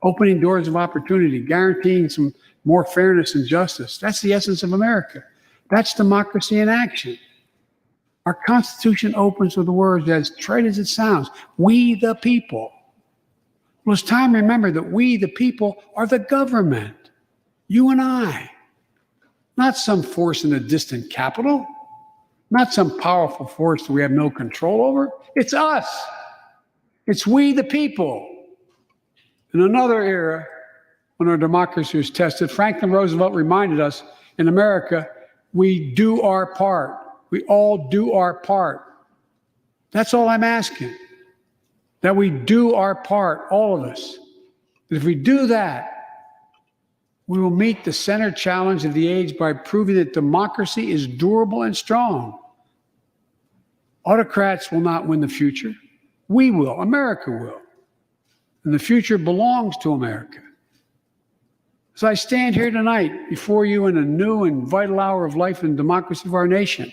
Opening doors of opportunity, guaranteeing some more fairness and justice. That's the essence of America. That's democracy in action. Our Constitution opens with the words, as trite as it sounds, we the people. Well, it's time to remember that we the people are the government. You and I. Not some force in a distant capital. Not some powerful force that we have no control over. It's us. It's we the people. In another era, when our democracy was tested, Franklin Roosevelt reminded us, in America, we do our part. We all do our part. That's all I'm asking. That we do our part, all of us. And if we do that, we will meet the center challenge of the age by proving that democracy is durable and strong. Autocrats will not win the future. We will. America will. And the future belongs to America. As I stand here tonight before you in a new and vital hour of life and democracy of our nation,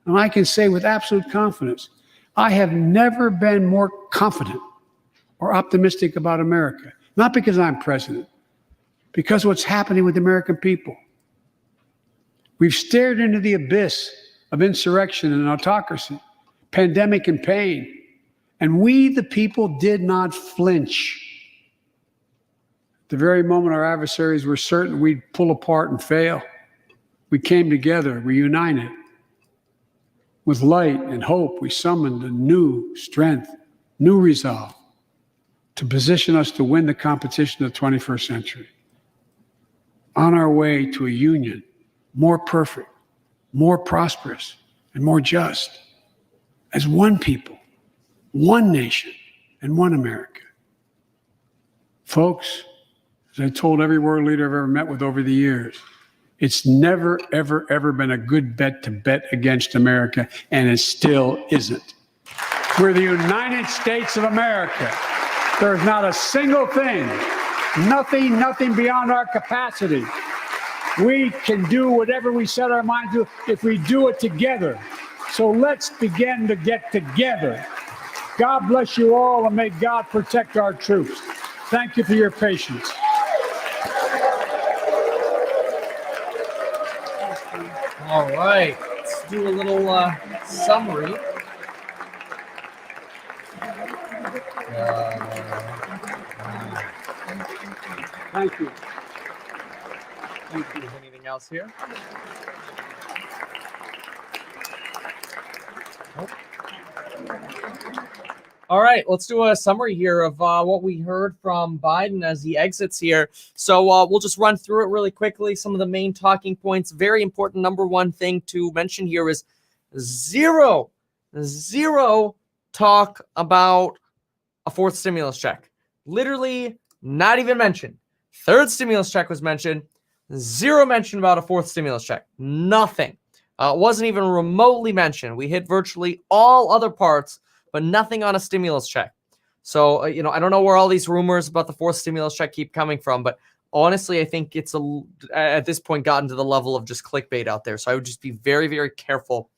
and I can say with absolute confidence, I have never been more confident or optimistic about America. Not because I'm president, because what's happening with the American people. We've stared into the abyss of insurrection and autocracy, pandemic and pain, and we, the people, did not flinch. At the very moment our adversaries were certain we'd pull apart and fail, we came together, we united. With light and hope, we summoned a new strength, new resolve to position us to win the competition of the 21st century. On our way to a union more perfect, more prosperous, and more just, as one people, one nation, and one America. Folks, as I told every world leader I've ever met with over the years, it's never, ever, ever been a good bet to bet against America, and it still isn't. We're the United States of America. There's not a single thing, nothing beyond our capacity. We can do whatever we set our mind to if we do it together. So let's begin to get together. God bless you all, and may God protect our troops. Thank you for your patience. All right, let's do a little summary. Thank you. Thank you. Anything else here? Nope. All right, let's do a summary here of what we heard from Biden as he exits here. So we'll just run through it really quickly. Some of the main talking points. Very important number one thing to mention here is zero talk about a fourth stimulus check. Literally not even mentioned. Third stimulus check was mentioned. Zero mention about a fourth stimulus check. Nothing. It wasn't even remotely mentioned. We hit virtually all other parts, but nothing on a stimulus check. So, I don't know where all these rumors about the fourth stimulus check keep coming from, but honestly, I think it's at this point gotten to the level of just clickbait out there. So I would just be very, very careful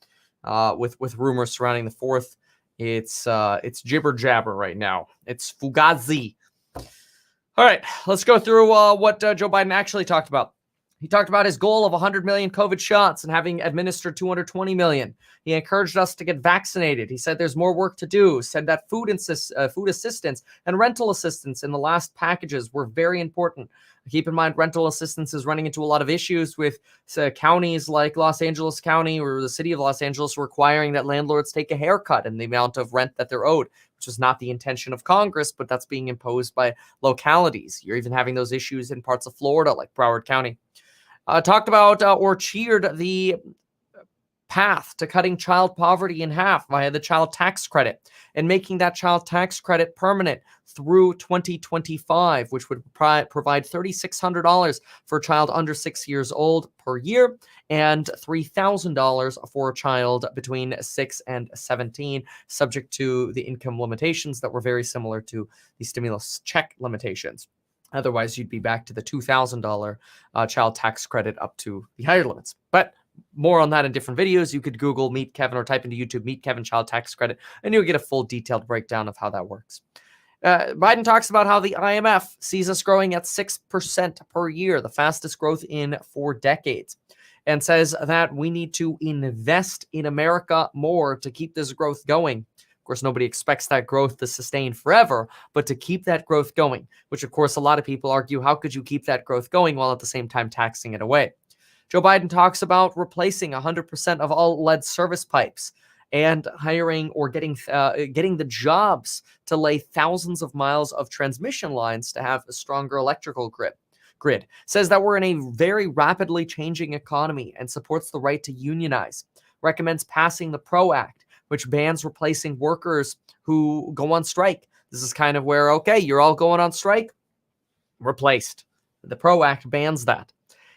with rumors surrounding the fourth. It's jibber jabber right now. It's fugazi. All right, let's go through what Joe Biden actually talked about. He talked about his goal of 100 million COVID shots and having administered 220 million. He encouraged us to get vaccinated. He said there's more work to do, said that food assistance and rental assistance in the last packages were very important. Keep in mind, rental assistance is running into a lot of issues with counties like Los Angeles County or the city of Los Angeles requiring that landlords take a haircut in the amount of rent that they're owed, which is not the intention of Congress, but that's being imposed by localities. You're even having those issues in parts of Florida like Broward County. Talked about or cheered the path to cutting child poverty in half via the child tax credit and making that child tax credit permanent through 2025, which would provide $3,600 for a child under 6 years old per year and $3,000 for a child between 6 and 17, subject to the income limitations that were very similar to the stimulus check limitations. Otherwise, you'd be back to the $2,000 child tax credit up to the higher limits. But more on that in different videos. You could Google Meet Kevin or type into YouTube Meet Kevin child tax credit, and you'll get a full detailed breakdown of how that works. Biden talks about how the IMF sees us growing at 6% per year, the fastest growth in 4 decades, and says that we need to invest in America more to keep this growth going. Of course, nobody expects that growth to sustain forever, but to keep that growth going, which of course a lot of people argue, how could you keep that growth going while at the same time taxing it away? Joe Biden talks about replacing 100% of all lead service pipes and hiring or getting the jobs to lay thousands of miles of transmission lines to have a stronger electrical grid. Says that we're in a very rapidly changing economy and supports the right to unionize. Recommends passing the PRO Act, which bans replacing workers who go on strike. This is kind of where, okay, you're all going on strike, replaced. The PRO Act bans that.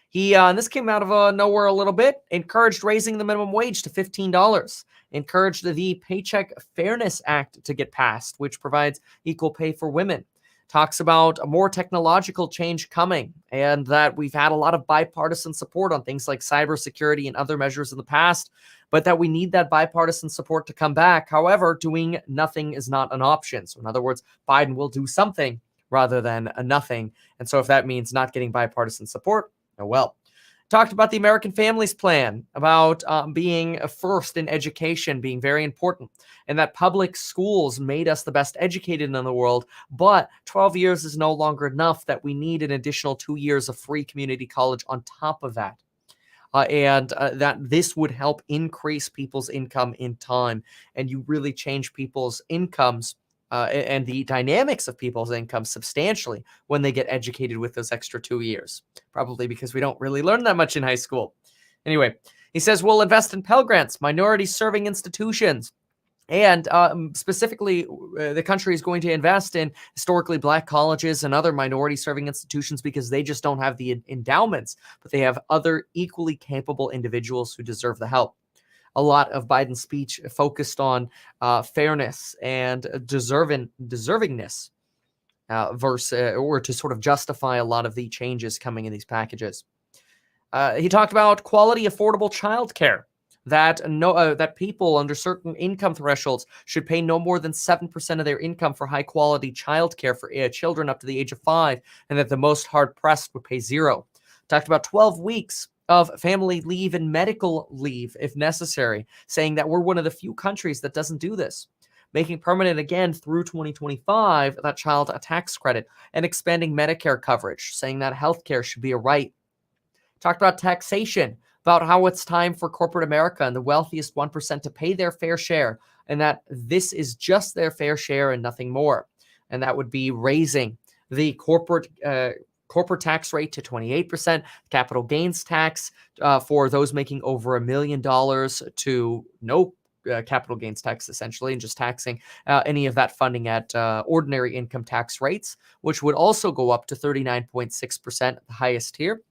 He, and this came out of nowhere a little bit, encouraged raising the minimum wage to $15, encouraged the Paycheck Fairness Act to get passed, which provides equal pay for women. talks about more technological change coming, and that we've had a lot of bipartisan support on things like cybersecurity and other measures in the past, but that we need that bipartisan support to come back. However, doing nothing is not an option. So in other words, Biden will do something rather than a nothing. And so if that means not getting bipartisan support, oh well. Talked about the American Families Plan, about being first in education, being very important, and that public schools made us the best educated in the world, but 12 years is no longer enough, that we need an additional 2 years of free community college on top of that. And that this would help increase people's income in time, and you really change people's incomes and the dynamics of people's income substantially when they get educated with those extra 2 years, probably because we don't really learn that much in high school. Anyway, he says we'll invest in Pell Grants, minority serving institutions, and specifically, the country is going to invest in historically black colleges and other minority serving institutions because they just don't have the endowments, but they have other equally capable individuals who deserve the help. A lot of Biden's speech focused on fairness and deservingness or to sort of justify a lot of the changes coming in these packages. He talked about quality, affordable childcare, that that people under certain income thresholds should pay no more than 7% of their income for high quality childcare for children up to the age of 5, and that the most hard pressed would pay 0. Talked about 12 weeks of family leave and medical leave if necessary, saying that we're one of the few countries that doesn't do this, making permanent again through 2025 that child tax credit, and expanding Medicare coverage, saying that healthcare should be a right. Talked about taxation, about how it's time for corporate America and the wealthiest 1% to pay their fair share, and that this is just their fair share and nothing more. And that would be raising the corporate tax rate to 28%, capital gains tax for those making over $1 million to no capital gains tax, essentially, and just taxing any of that funding at ordinary income tax rates, which would also go up to 39.6%, the highest here.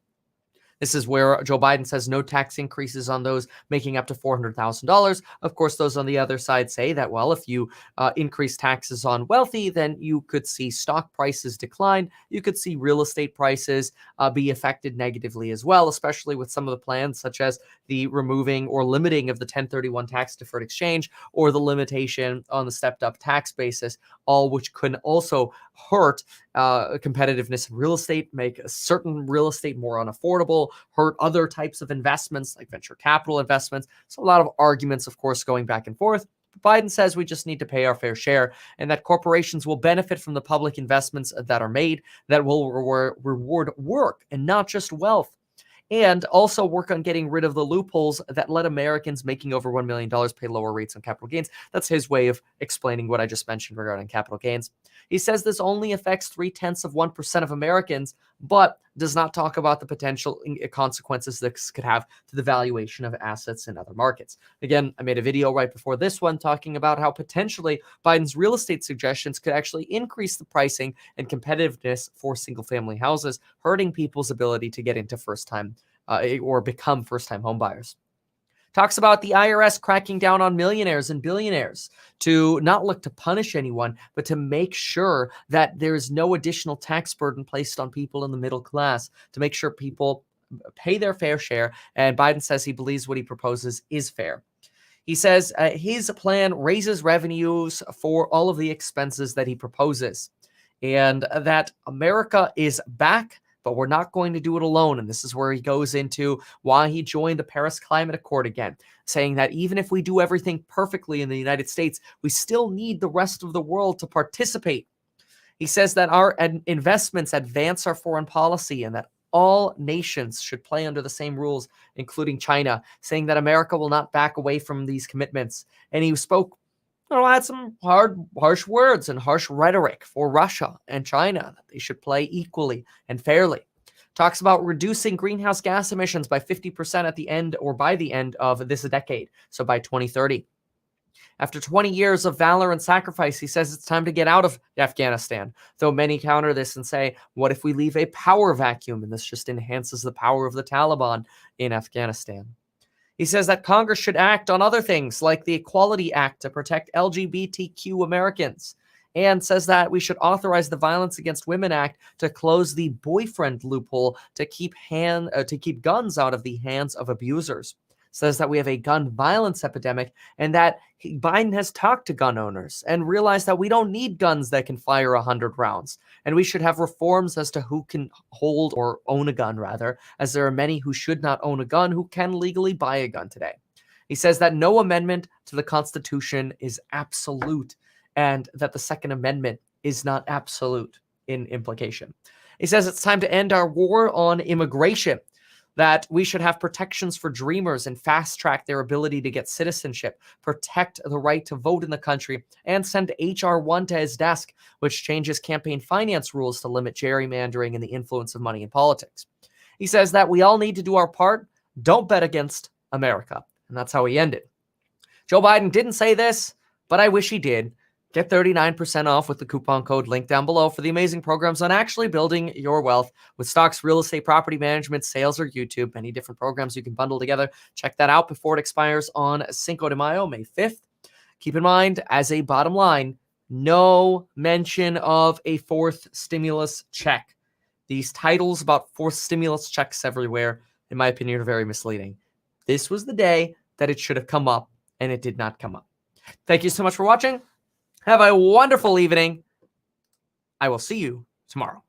This is where Joe Biden says no tax increases on those making up to $400,000. Of course, those on the other side say that, well, if you increase taxes on wealthy, then you could see stock prices decline. You could see real estate prices be affected negatively as well, especially with some of the plans such as the removing or limiting of the 1031 tax deferred exchange or the limitation on the stepped up tax basis, all which can also hurt competitiveness in real estate, make certain real estate more unaffordable, hurt other types of investments like venture capital investments. So a lot of arguments, of course, going back and forth. Biden says we just need to pay our fair share, and that corporations will benefit from the public investments that are made that will reward work and not just wealth. And also work on getting rid of the loopholes that let Americans making over $1 million pay lower rates on capital gains. That's his way of explaining what I just mentioned regarding capital gains. He says this only affects 0.3% of Americans, but does not talk about the potential consequences this could have to the valuation of assets in other markets. Again, I made a video right before this one talking about how potentially Biden's real estate suggestions could actually increase the pricing and competitiveness for single-family houses, hurting people's ability to get into first-time or become first-time homebuyers. Talks about the IRS cracking down on millionaires and billionaires to not look to punish anyone, but to make sure that there is no additional tax burden placed on people in the middle class, to make sure people pay their fair share. And Biden says he believes what he proposes is fair. He says his plan raises revenues for all of the expenses that he proposes, and that America is back, but we're not going to do it alone. And this is where he goes into why he joined the Paris Climate Accord again, saying that even if we do everything perfectly in the United States, we still need the rest of the world to participate. He says that our investments advance our foreign policy and that all nations should play under the same rules, including China, saying that America will not back away from these commitments. And he spoke had some harsh words and harsh rhetoric for Russia and China, that they should play equally and fairly. Talks about reducing greenhouse gas emissions by 50% at the end or by the end of this decade, so by 2030. After 20 years of valor and sacrifice, he says it's time to get out of Afghanistan, though many counter this and say, what if we leave a power vacuum? And this just enhances the power of the Taliban in Afghanistan. He says that Congress should act on other things like the Equality Act to protect LGBTQ Americans, and says that we should authorize the Violence Against Women Act to close the boyfriend loophole to keep guns out of the hands of abusers. Says that we have a gun violence epidemic and that Biden has talked to gun owners and realized that we don't need guns that can fire 100 rounds. And we should have reforms as to who can hold or own a gun, rather, as there are many who should not own a gun who can legally buy a gun today. He says that no amendment to the Constitution is absolute and that the Second Amendment is not absolute in implication. He says it's time to end our war on immigration, that we should have protections for dreamers and fast track their ability to get citizenship, protect the right to vote in the country, and send H.R. 1 to his desk, which changes campaign finance rules to limit gerrymandering and the influence of money in politics. He says that we all need to do our part. Don't bet against America. And that's how he ended. Joe Biden didn't say this, but I wish he did. Get 39% off with the coupon code linked down below for the amazing programs on actually building your wealth with stocks, real estate, property management, sales, or YouTube. Many different programs you can bundle together. Check that out before it expires on Cinco de Mayo, May 5th. Keep in mind, as a bottom line, no mention of a fourth stimulus check. These titles about fourth stimulus checks everywhere, in my opinion, are very misleading. This was the day that it should have come up, and it did not come up. Thank you so much for watching. Have a wonderful evening. I will see you tomorrow.